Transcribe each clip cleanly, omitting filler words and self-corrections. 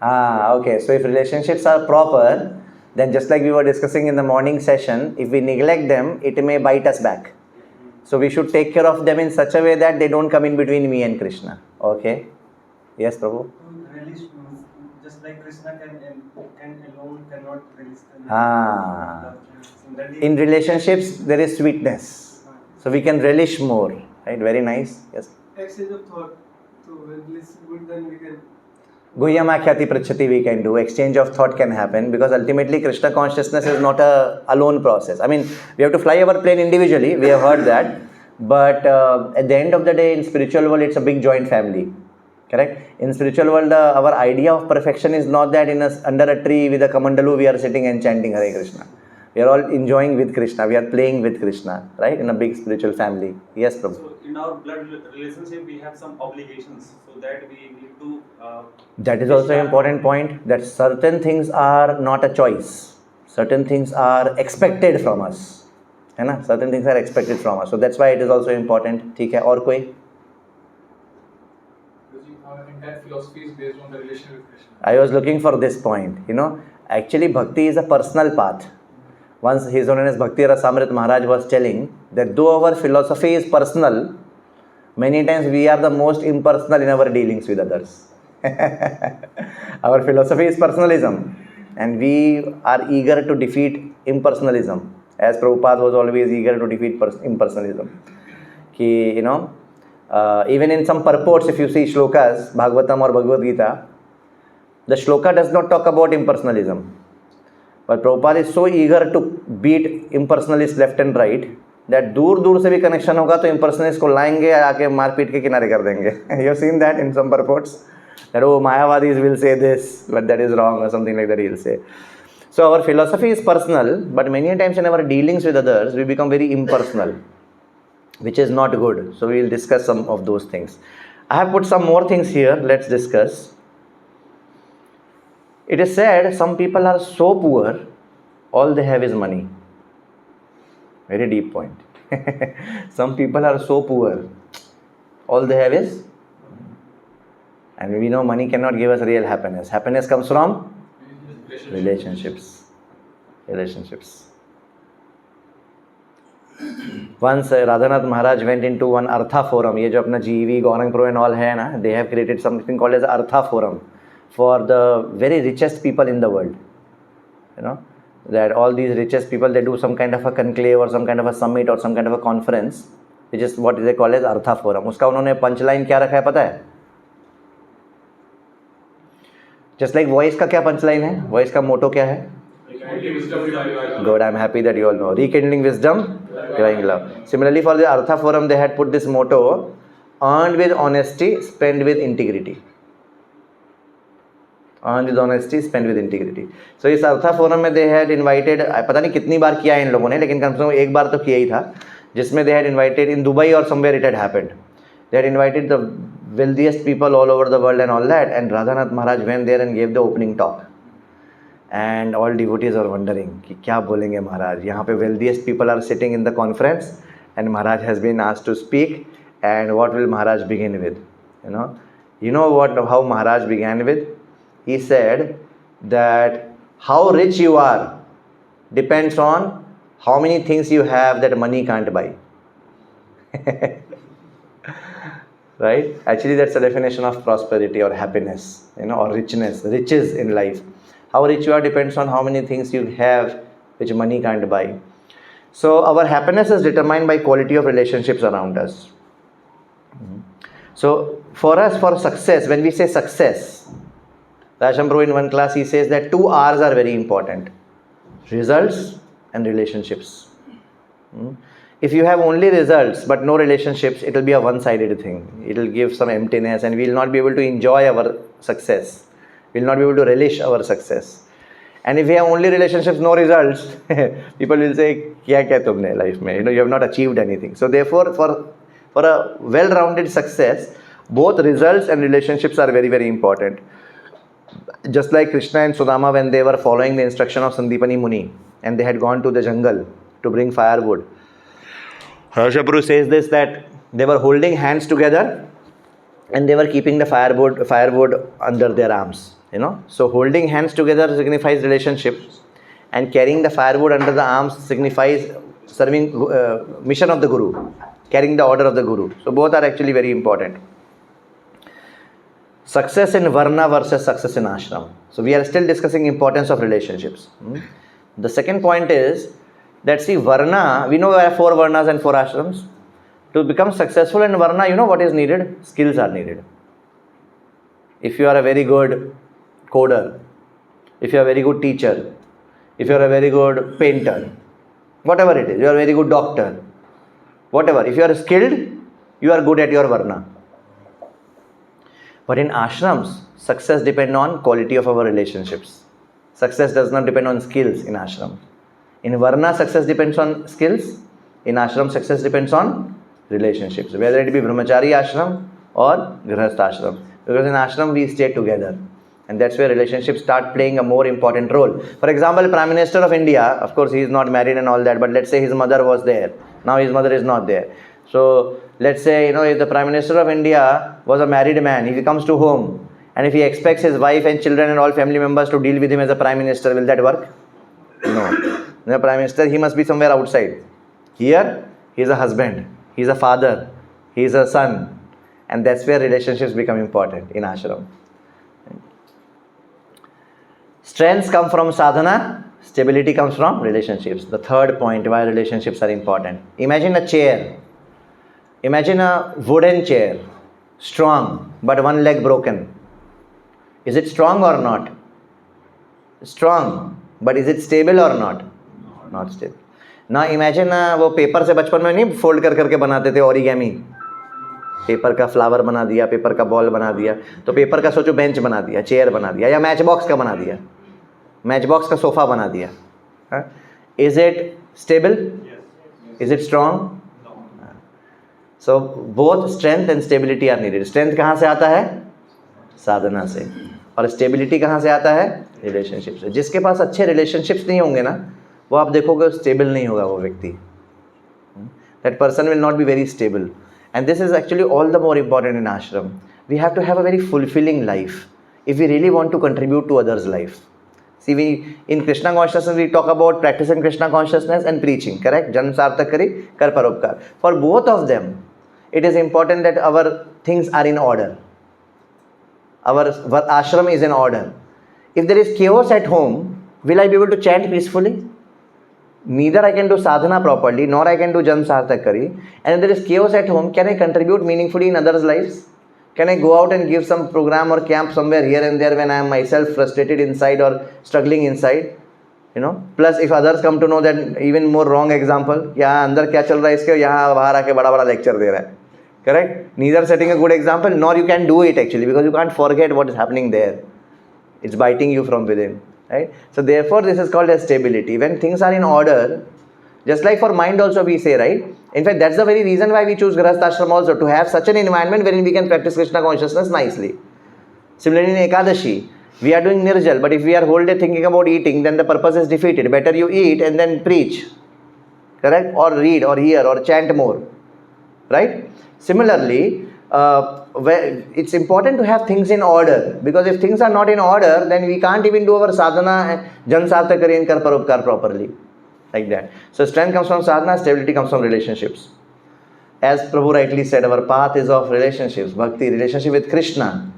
Okay. So if relationships are proper, then just like we were discussing in the morning session, if we neglect them, it may bite us back. So we should take care of them in such a way that they don't come in between me and Krishna. Okay. Yes, Prabhu. Release, just like Krishna can alone cannot release them. Similarly, In relationships, there is sweetness. So we can relish more. Right? Very nice. Yes. exchange of thought. So when release good, then we can. Guhyamakyati prachati we can do. Exchange of thought can happen because ultimately Krishna consciousness is not a alone process. I mean, we have to fly our plane individually. We have heard that. But at the end of the day, in spiritual world, it's a big joint family. Correct? In spiritual world, our idea of perfection is not that under a tree with a kamandalu we are sitting and chanting Hare Krishna. We are all enjoying with Krishna. We are playing with Krishna, right? In a big spiritual family. Yes, Prabhu. So in our blood relationship, we have some obligations, so that we need to. That is also an important point, that certain things are not a choice. Certain things are expected from us. है ना? Certain things are expected from us. So that's why it is also important. ठीक है? और कोई? Our entire philosophy is based on the relation with Krishna. I was looking for this point. Actually bhakti is a personal path. Once His Holiness Bhakti Rasamrit Maharaj was telling that though our philosophy is personal, many times we are the most impersonal in our dealings with others. Our philosophy is personalism, and we are eager to defeat impersonalism, as Prabhupada was always eager to defeat impersonalism. Even in some purports, if you see shlokas, Bhagavatam or Bhagavad Gita, the shloka does not talk about impersonalism. But Prabhupada is so eager to beat impersonalists left and right that दूर से भी connection होगा तो impersonalists को लाएंगे आके मार पीट के किनारे कर देंगे. You have seen that in some purports? That Mayavadis will say this, but that is wrong or something like that he will say. So our philosophy is personal, but many times in our dealings with others, we become very impersonal, which is not good. So we will discuss some of those things. I have put some more things here. Let's discuss. It is said some people are so poor, all they have is money. Very deep point. Some people are so poor, all they have is, and we know money cannot give us real happiness. Happiness comes from relationships. Once Radhanath Maharaj went into one Artha forum. ये जो अपना GEV, Gaurang Pro and all है ना, they have created something called as Artha forum for the very richest people in the world. That all these richest people, they do some kind of a conclave or some kind of a summit or some kind of a conference, which is what they call as Artha forum. उसका उन्होंने punchline क्या रखा है पता है? Just like voice का क्या punchline है? Voice का motto क्या है? Good, I'm happy that you all know. Rekindling wisdom, divine love. Similarly, for the Artha forum, they had put this motto: earned with honesty, spent with integrity. Earned with honesty, spent with integrity. So इस Artha forum में they had invited, पता नहीं कितनी बार किया इन लोगों ने, लेकिन कम से कम एक बार तो किया ही था, जिसमें they had invited in Dubai or somewhere it had happened. They had invited the wealthiest people all over the world and all that, and Radhanath Maharaj went there and gave the opening talk. And all devotees are wondering कि क्या बोलेंगे महाराज. यहाँ पे wealthiest people are sitting in the conference and Maharaj has been asked to speak, and what will Maharaj begin with? How Maharaj began with? He said that how rich you are depends on how many things you have that money can't buy. Right? Actually, that's the definition of prosperity or happiness, or richness, riches in life. How rich you are depends on how many things you have which money can't buy. So our happiness is determined by quality of relationships around us. So for us, for success, when we say success, Rajam Prabhu in one class, he says that 2 R's are very important: results and relationships. If you have only results but no relationships, it will be a one-sided thing. It will give some emptiness and we will not be able to enjoy our success. We will not be able to relish our success. And if we have only relationships, no results, people will say, kya tumne life mein? You have not achieved anything. So therefore, for a well-rounded success, both results and relationships are very, very important. Just like Krishna and Sudama, when they were following the instruction of Sandipani Muni, and they had gone to the jungle to bring firewood. Harshaprabhu says this, that they were holding hands together and they were keeping the firewood under their arms. You know, so holding hands together signifies relationship, and carrying the firewood under the arms signifies serving mission of the Guru, carrying the order of the Guru. So both are actually very important. Success in Varna versus success in Ashram. So we are still discussing importance of relationships. The second point is that, see, Varna, we know there are 4 Varnas and 4 Ashrams. To become successful in Varna, you know what is needed? Skills are needed. If you are a very good coder, if you are a very good teacher, if you are a very good painter, whatever it is, you are a very good doctor, whatever, if you are skilled, you are good at your Varna. But in ashrams, success depends on quality of our relationships. Success does not depend on skills in ashram. In Varna, success depends on skills. In ashram, success depends on relationships, whether it be brahmachari ashram or grihastha ashram. Because in ashram, we stay together. And that's where relationships start playing a more important role. For example, Prime Minister of India, of course, he is not married and all that, but let's say his mother was there. Now his mother is not there. So let's say, if the Prime Minister of India was a married man, if he comes to home and if he expects his wife and children and all family members to deal with him as a Prime Minister, will that work? No. The Prime Minister, he must be somewhere outside. Here, he is a husband, he is a father, he is a son. And that's where relationships become important in ashram. Strengths come from sadhana, stability comes from relationships. The third point why relationships are important. Imagine a chair. Imagine a wooden chair, strong, but one leg broken. Is it strong or not? Strong, but is it stable or not? Not stable. Now imagine वो paper से बचपन में नहीं fold कर करके बनाते थे origami, paper का फ्लावर बना दिया, पेपर का बॉल बना दिया, तो पेपर का सोचो बेंच बना दिया, चेयर बना दिया, या मैच बॉक्स का बना दिया, मैच बॉक्स का सोफा बना दिया. Is it stable? Is it strong? So both strength and stability are needed. Strength कहाँ से आता है? साधना से. और stability कहाँ से आता है? Relationship से. जिसके पास अच्छे relationships नहीं होंगे ना, वो आप देखोगे stable नहीं होगा वो व्यक्ति. That person will not be very stable. And this is actually all the more important in ashram. We have to have a very fulfilling life if we really want to contribute to others' life. See, in Krishna consciousness, we talk about practicing Krishna consciousness and preaching, correct? Jan sarthak kari, kar paropkar. For both of them, it is important that our things are in order. Our ashram is in order. If there is chaos at home, will I be able to chant peacefully? Neither I can do sadhana properly, nor I can do jan sarthak kari. And if there is chaos at home, can I contribute meaningfully in others' lives? Can I go out and give some program or camp somewhere here and there when I am myself frustrated inside or struggling inside? Plus if others come to know that, even more wrong example, यहाँ अंदर क्या चल रहा है इसके, यहाँ बाहर आके बड़ा बड़ा lecture दे रहा है. Correct? Neither setting a good example, nor you can do it actually, because you can't forget what is happening there. It's biting you from within. Right? So therefore this is called as stability. When things are in order, just like for mind also we say, right? In fact, that's the very reason why we choose Grihastha Ashram also, to have such an environment wherein we can practice Krishna consciousness nicely. Similarly in Ekadashi, we are doing Nirjal, but if we are whole day thinking about eating, then the purpose is defeated. Better you eat and then preach, correct? Or read or hear or chant more, right? Similarly, it's important to have things in order, because if things are not in order, then we can't even do our sadhana, jan sarthak kari and kar paropkar properly. Like that. So strength comes from sadhana, stability comes from relationships. As Prabhu rightly said, our path is of relationships, bhakti, relationship with Krishna.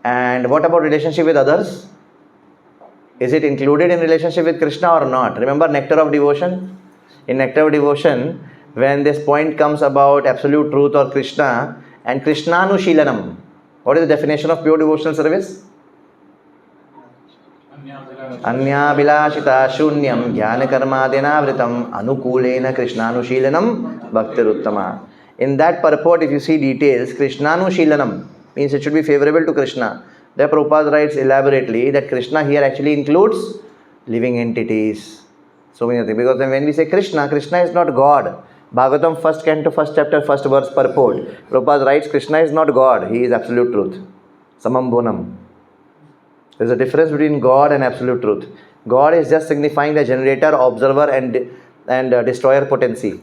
And what about relationship with others? Is it included in relationship with Krishna or not? Remember Nectar of Devotion? In Nectar of Devotion, when this point comes about absolute truth or Krishna and Krishnanushilanam, what is the definition of pure devotional service? Anyabhilashita shunyam jnana karmadinavritam anukulena krishnanushilanam bhaktiruttama. In that purport, if you see details, krishnanushilanam means it should be favorable to Krishna. The Prabhupada writes elaborately that Krishna here actually includes living entities. So many things. Because when we say Krishna, Krishna is not God. Bhagavatam 1st canto, 1st chapter, 1st verse purport. Prabhupada writes Krishna is not God. He is absolute truth. Samam bonam. There is a difference between God and absolute truth. God is just signifying the generator, observer and destroyer potency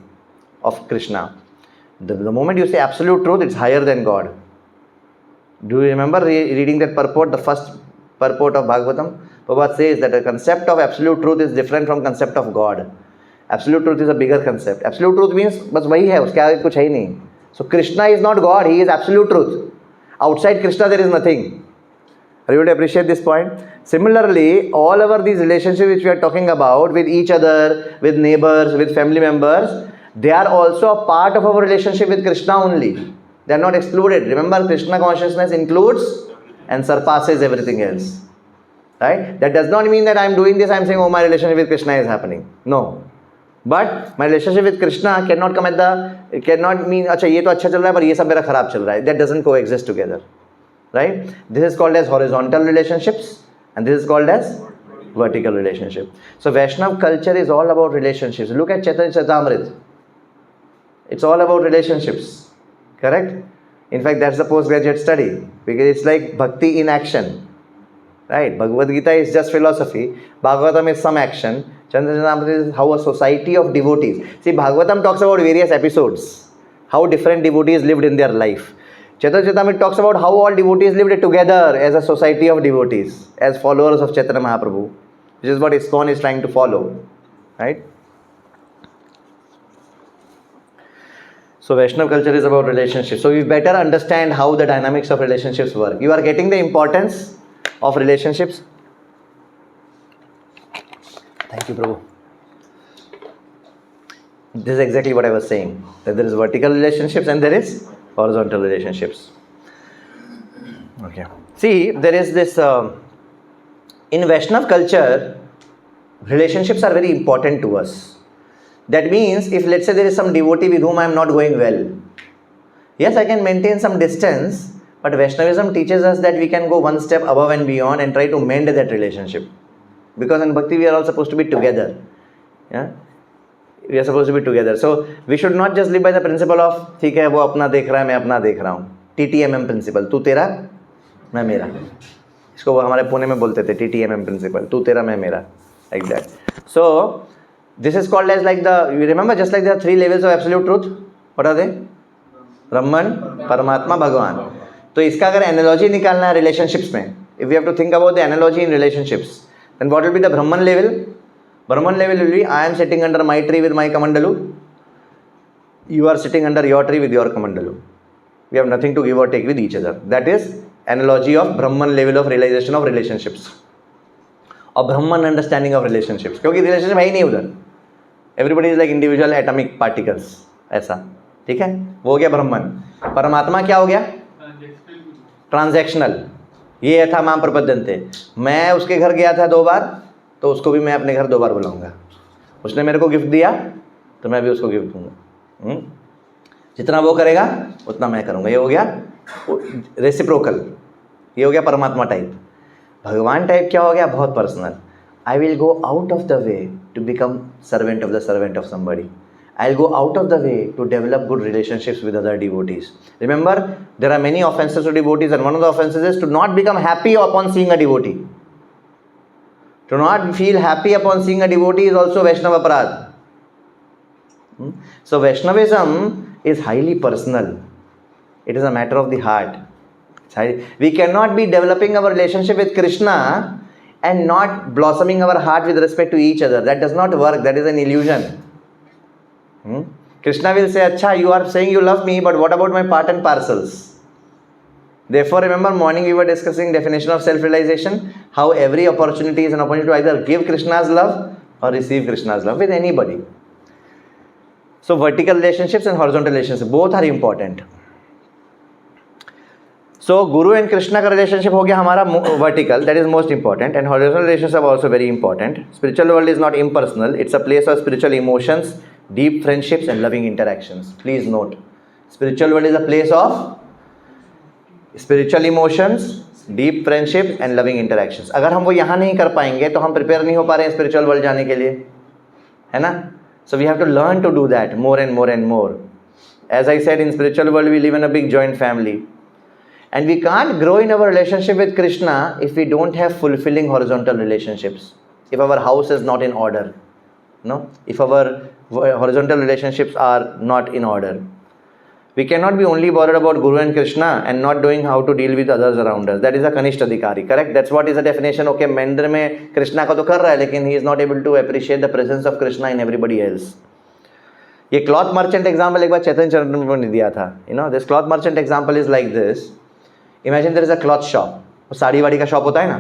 of Krishna. The moment you say absolute truth, it's higher than God. Do you remember reading that purport, the first purport of Bhagavatam, Prabhupada says that the concept of absolute truth is different from concept of God. Absolute truth is a bigger concept. Absolute truth means बस वही है, उसके आगे कुछ है ही नहीं. So Krishna is not God, he is absolute truth. Outside Krishna there is nothing. Are you able to appreciate this point? Similarly, all our these relationships which we are talking about with each other, with neighbors, with family members, they are also a part of our relationship with Krishna only. They are not excluded. Remember, Krishna consciousness includes and surpasses everything else. Right? That does not mean that I am doing this, I am saying, oh, my relationship with Krishna is happening. No. But my relationship with Krishna cannot come at the, cannot mean, अच्छा ये तो अच्छा चल रहा है पर ये सब मेरा खराब चल रहा है. That doesn't coexist together. Right? This is called as horizontal relationships and this is called as vertical relationship. So Vaishnav culture is all about relationships. Look at Chaitanya Charitamrita. It's all about relationships. Correct? In fact, that's the postgraduate study because it's like bhakti in action. Right? Bhagavad Gita is just philosophy. Bhagavatam is some action. Chaitanya Charitamrita is how a society of devotees. See, Bhagavatam talks about various episodes. How different devotees lived in their life. Chaitanya Charitamrita talks about how all devotees lived together as a society of devotees, as followers of Chaitanya Mahaprabhu, which is what ISKCON is trying to follow. Right? So Vaishnav culture is about relationships. So we better understand how the dynamics of relationships work. You are getting the importance of relationships. Thank you, Prabhu. This is exactly what I was saying. That there is vertical relationships and there is horizontal relationships. Okay. See, there is this, in Vaishnav culture, relationships are very important to us. That means, if let's say there is some devotee with whom I am not going well, yes, I can maintain some distance, but Vaishnavism teaches us that we can go one step above and beyond and try to mend that relationship. Because in Bhakti, we are all supposed to be together. Yeah? We are supposed to be together. So, we should not just live by the principle of, ठीक है, वो अपना देख रहा है, मैं अपना देख रहा हूँ. TTMM principle, तू तेरा, मैं मेरा. इसको वो हमारे पुणे में बोलते थे, TTMM principle, तू तेरा, मैं मेरा. Like that. So, this is called as like the, you remember just like there are three levels of absolute truth. What are they? Brahman, Paramatma, Bhagavan. तो इसका अगर analogy निकालना है relationships में, if we have to think about the analogy in relationships, then what will be the Brahman level? Brahman level will be, I am sitting under my tree with my Kamandalu. You are sitting under your tree with your Kamandalu. We have nothing to give or take with each other. That is analogy of Brahman level of realization of relationships. Or Brahman understanding of relationships. क्योंकि relationship है ही नहीं उधर. Everybody is like individual atomic particles. ऐसा. ठीक है? वो हो गया ब्रह्मन. परमात्मा क्या हो गया? ट्रांजैक्शनल. ये था माम प्रपद्यन्ते. मैं उसके घर गया था 2 बार, तो उसको भी मैं अपने घर 2 बार बुलाऊंगा. उसने मेरे को गिफ्ट दिया, तो मैं भी उसको गिफ्ट दूंगा. जितना वो करेगा उतना मैं करूंगा. ये हो गया रेसिप्रोकल. ये हो गया परमात्मा टाइप. भगवान टाइप क्या हो गया? बहुत personal. I will go out of the way to become servant of the servant of somebody. I'll go out of the way to develop good relationships with other devotees. Remember, there are many offenses to devotees, and one of the offenses is to not become happy upon seeing a devotee. To not feel happy upon seeing a devotee is also Vaishnava Aparad. So Vaishnavism is highly personal. It is a matter of the heart. We cannot be developing our relationship with Krishna and not blossoming our heart with respect to each other. That does not work. That is an illusion. Krishna will say, Acha, you are saying you love me, but what about my part and parcels? Therefore, remember morning we were discussing definition of self-realization, how every opportunity is an opportunity to either give Krishna's love or receive Krishna's love with anybody. So vertical relationships and horizontal relationships, both are important. So Guru and Krishna का relationship हो गया हमारा vertical, that is most important, and horizontal relationships are also very important. Spiritual world is not impersonal, it's a place of spiritual emotions, deep friendships and loving interactions. Please note, spiritual world is a place of spiritual emotions, deep friendships and loving interactions. अगर हम वो यहाँ नहीं कर पाएंगे तो हम prepare नहीं हो पा रहे हैं spiritual world जाने के लिए, है ना? So we have to learn to do that more and more and more. As I said, in spiritual world we live in a big joint family. And we can't grow in our relationship with Krishna if we don't have fulfilling horizontal relationships. If our house is not in order, no? If our horizontal relationships are not in order. We cannot be only bothered about Guru and Krishna and not knowing how to deal with others around us. That is a Kanishta Adhikari, correct? That's what is the definition. Okay, मंदिर में कृष्णा का तो कर रहा है, लेकिन he is not able to appreciate the presence of Krishna in everybody else. ये cloth merchant example एक बार चैतन्य चरितामृत में दिया था. You know, this cloth merchant example is like this. Imagine there is a cloth shop. Sari वाड़ी का shop होता है ना,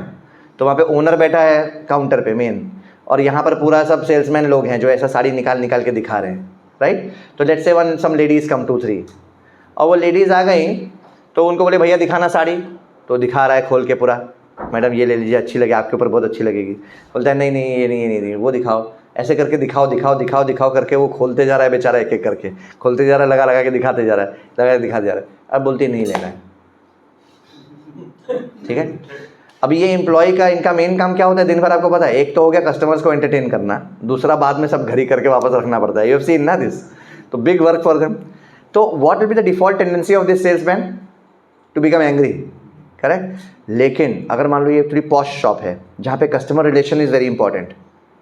तो वहाँ पे ओनर बैठा है काउंटर पे मेन, और यहाँ पर पूरा सब सेल्समैन लोग हैं जो ऐसा साड़ी निकाल निकाल के दिखा रहे हैं, राइट? तो let's say one some ladies कम 2-3, और वो लेडीज़ आ गई तो उनको बोले भैया दिखाना साड़ी, तो दिखा रहा है खोल के पूरा, मैडम ये ले लीजिए, अच्छी लगे आपके ऊपर, बहुत अच्छी लगेगी. बोलता है नहीं नहीं ये नहीं, ये नहीं, वो दिखाओ. ऐसे करके दिखाओ दिखाओ दिखाओ दिखाओ करके वो खोलते जा रहा है बेचारा, एक एक करके खोलते जा रहा है, लगा लगा के दिखाते जा रहा है, लगा के दिखाते जा रहा है. अब बोलती नहीं लेना है. ठीक है, अब ये एम्प्लॉय का इनका मेन काम क्या होता है दिन भर, आपको पता है? एक तो हो गया कस्टमर्स को एंटरटेन करना, दूसरा बाद में सब घड़ी करके वापस रखना पड़ता है. यू हैव सीन ना दिस, तो बिग वर्क फॉर देम. तो what will be the default tendency of this salesman? To become angry, correct? लेकिन अगर मान लो ये थोड़ी पॉश शॉप है जहाँ पे customer relation is very important.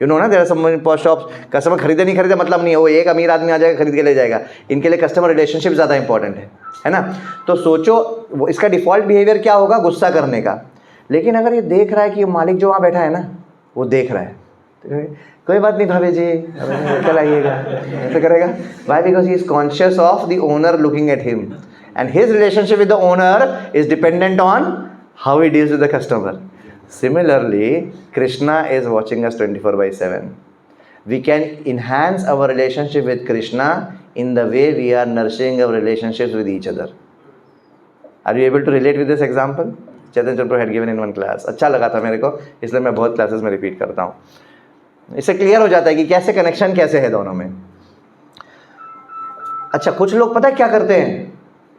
You know ना, there are some posh shops, customer खरीदे नहीं खरीदे मतलब नहीं है, वो एक अमीर आदमी आ जाएगा खरीद के ले जाएगा. इनके लिए कस्टमर रिलेशनशिप ज़्यादा इंपॉर्टेंट है ना? तो सोचो इसका डिफ़ॉल्ट बिहेवियर क्या होगा? गुस्सा करने का. लेकिन अगर ये देख रहा है कि मालिक जो वहाँ बैठा है ना वो देख रहा है, तो कोई बात नहीं भाभी जी कल आइएगा, ऐसे करेगा. Why? Because he is conscious of the owner looking at him, and his relationship with the owner is dependent on how he deals with the customer. Similarly, Krishna is watching us 24/7. We can enhance our relationship with Krishna in the way we are nurturing our relationships with each other. Are you able to relate with this example? Chaitanya Prabhu had given in one class. अच्छा लगा था मेरे को, इसलिए मैं बहुत classes में repeat करता हूँ. इससे क्लियर हो जाता है कि कैसे कनेक्शन कैसे है दोनों में. अच्छा, कुछ लोग पता है क्या करते हैं?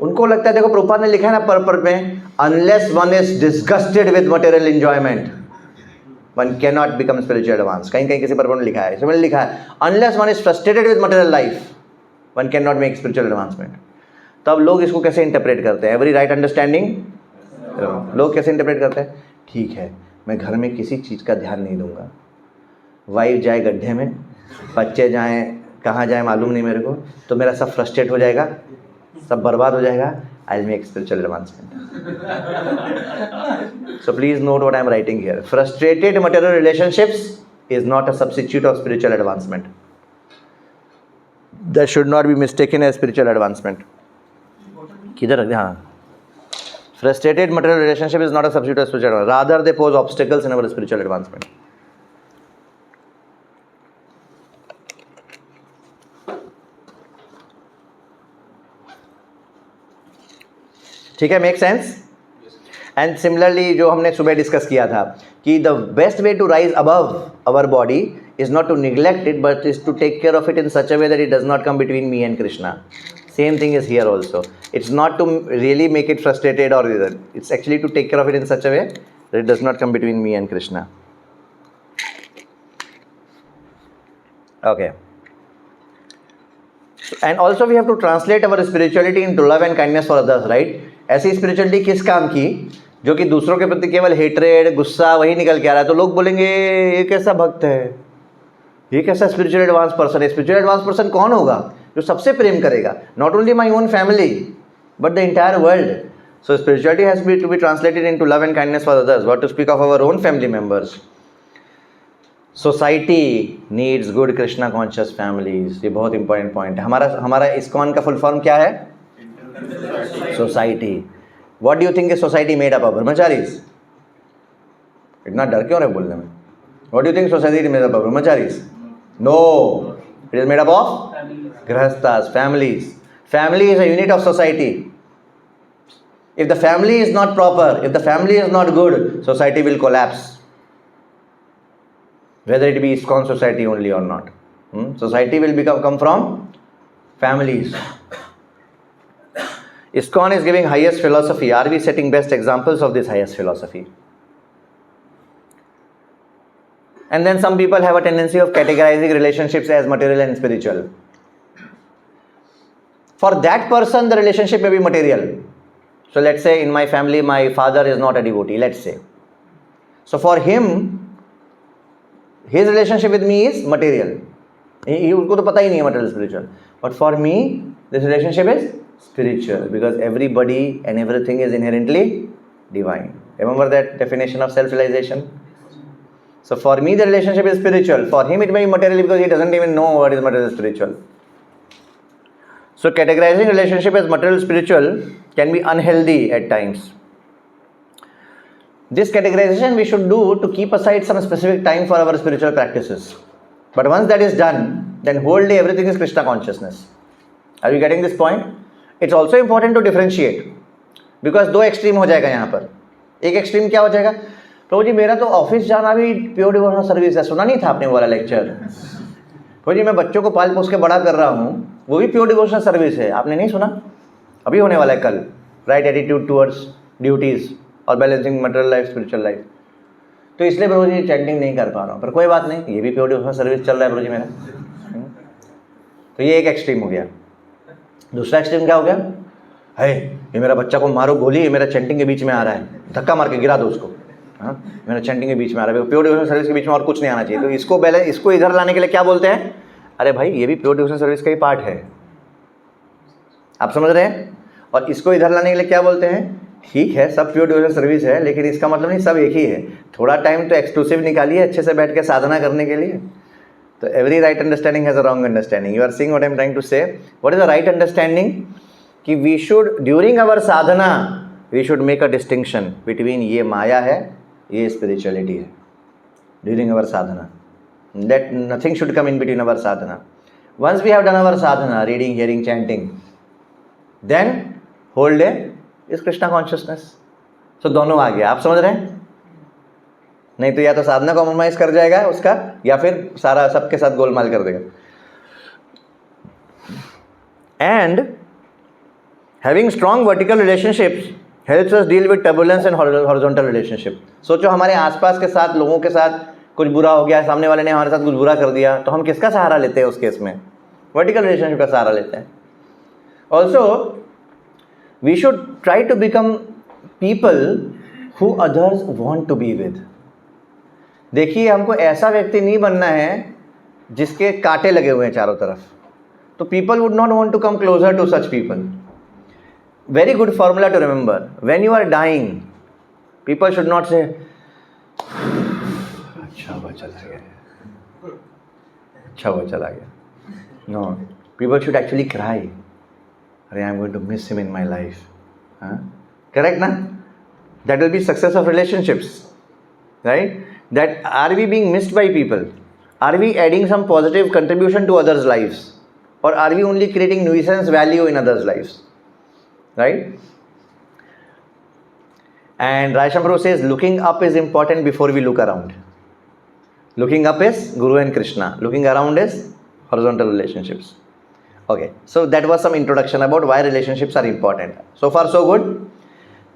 उनको लगता है, देखो प्रभुपाद ने लिखा है ना पर्पल में, unless one is disgusted with material enjoyment one can not become spiritual advance. कहीं कहीं किसी पर्पल में लिखा है, इसमें लिखा है unless one is frustrated with material life one can not make spiritual advancement. तो अब लोग इसको कैसे इंटरप्रेट करते हैं? Every right understanding. लोग कैसे इंटरप्रेट करते हैं? ठीक है, मैं घर में किसी चीज़ का ध्यान नहीं दूंगा, वाइफ जाए गड्ढे में, बच्चे जाएँ कहाँ जाए मालूम नहीं मेरे को, तो मेरा सब फ्रस्ट्रेट हो जाएगा, सब बर्बाद हो जाएगा. I will make spiritual advancement. So please note what I am writing here. Frustrated material relationships is not a substitute of spiritual advancement. That should not be mistaken as spiritual advancement. किधर? हाँ, frustrated material relationship is not a substitute of spiritual advancement. Rather, they pose obstacles in our spiritual advancement. ठीक है, make sense? And similarly जो हमने सुबह discuss किया था कि the best way to rise above our body is not to neglect it but is to take care of it in such a way that it does not come between me and Krishna. Same thing is here also. It's not to really make it frustrated or either. It's actually to take care of it in such a way that it does not come between me and Krishna. Okay. And also we have to translate our spirituality into love and kindness for others, right? ऐसी spirituality किस काम की जो कि दूसरों के प्रति केवल hatred, गुस्सा वही निकल के आ रहा है. तो लोग बोलेंगे ये कैसा भक्त है, ये कैसा स्पिरिचुअल एडवांस पर्सन है. स्पिरिचुअल एडवांस पर्सन कौन होगा? जो सबसे प्रेम करेगा, not only my own family but the entire world. So spirituality has to be translated into love and kindness for others. What to speak of our own family members. Society needs good Krishna conscious families. ये बहुत important point है. हमारा ISKCON का full form क्या है? Society. What do you think is society made up of? Brahmacharis. इतना डर क्यों रहे बोलने में? What do you think society made up of? Brahmacharis? No, it is made up of grihasthas, families. Family is a unit of society. If the family is not proper, if the family is not good, society will collapse, whether it be ISKCON society only or not. Society will come from families. ISKCON is giving highest philosophy. Are we setting best examples of this highest philosophy? And then some people have a tendency of categorizing relationships as material and spiritual. For that person, the relationship may be material. So let's say in my family, my father is not a devotee, let's say. So for him, his relationship with me is material. उनको तो पता ही नहीं है material spiritual. But for me, This relationship is spiritual because everybody and everything is inherently divine. Remember that definition of self-realization? So for me the relationship is spiritual. For him it may be material because he doesn't even know what is material spiritual. So categorizing relationship as material spiritual can be unhealthy at times. This categorization we should do to keep aside some specific time for our spiritual practices. But once that is done, then whole day everything is Krishna consciousness. Are you getting this point? It's also important to differentiate because दो extreme हो जाएगा यहाँ पर. एक extreme क्या हो जाएगा, प्रभु जी मेरा तो ऑफिस जाना भी प्योर डिवोशनल सर्विस है. सुना नहीं था आपने वाला लेक्चर? प्रभु जी मैं बच्चों को पाल पोस के बड़ा कर रहा हूँ, वो भी प्योर डिवोशनल सर्विस है. आपने नहीं सुना? अभी होने वाला है कल. राइट एटीट्यूड टुवर्ड्स ड्यूटीज और balancing material life spiritual life. तो इसलिए प्रभु जी चैंटिंग नहीं कर पा रहा हूँ, पर कोई बात नहीं, ये भी प्योर डिवोशनल सर्विस चल रहा है प्रभु जी मेरा. तो ये एक एक्सट्रीम हो गया. दूसरा एक्सट्रीम क्या हो गया, है ये मेरा बच्चा को मारो गोली, ये मेरा चैंटिंग के बीच में आ रहा है, धक्का मार के गिरा दो उसको. हाँ मेरा चैंटिंग के बीच में आ रहा है, प्योर डिवोशनल सर्विस के बीच में और कुछ नहीं आना चाहिए. तो इसको बैलेंस, इसको इधर लाने के लिए क्या बोलते हैं, अरे भाई ये भी प्योर डिवोशनल सर्विस का ही पार्ट है. आप समझ रहे हैं? और इसको इधर लाने के लिए क्या बोलते हैं, ठीक है सब प्योर डिवोशनल सर्विस है, लेकिन इसका मतलब नहीं सब एक ही है. थोड़ा टाइम तो एक्सक्लूसिव निकालिए अच्छे से बैठ के साधना करने के लिए. तो every right understanding has a wrong understanding. You are seeing what I am trying to say. What is the right understanding? कि we should during our sadhana we should make a distinction between ये माया है, ये spirituality है. During our sadhana that nothing should come in between our sadhana. Once we have done our sadhana, reading, hearing, chanting, then whole day is Krishna consciousness. So दोनों आ गया. आप समझ रहे हैं? नहीं तो या तो साधना कॉम्प्रोमाइज कर जाएगा उसका, या फिर सारा सबके साथ गोलमाल कर देगा. And having strong vertical relationships helps us deal with turbulence and horizontal relationship. सोचो हमारे आसपास के साथ लोगों के साथ कुछ बुरा हो गया, सामने वाले ने हमारे साथ कुछ बुरा कर दिया, तो हम किसका सहारा लेते हैं उस केस में? वर्टिकल रिलेशनशिप का सहारा लेते हैं. Also we should try to become people who others want to be with. देखिए हमको ऐसा व्यक्ति नहीं बनना है जिसके कांटे लगे हुए हैं चारों तरफ. तो people would not want to come closer to such people. Very good formula to remember. When you are dying people should not say अच्छा वो चला गया, अच्छा वो चला गया. No, people should actually cry, अरे I am going to miss him in my life. Correct ना? That will be success of relationships, right? That are we being missed by people? Are we adding some positive contribution to others lifes, और are we only creating nuisance value in others lifes, right? And Raisham says looking up is important before we look around. Looking up is Guru and Krishna. Looking around is horizontal relationships. Okay, so that was some introduction about why relationships are important. So far so good.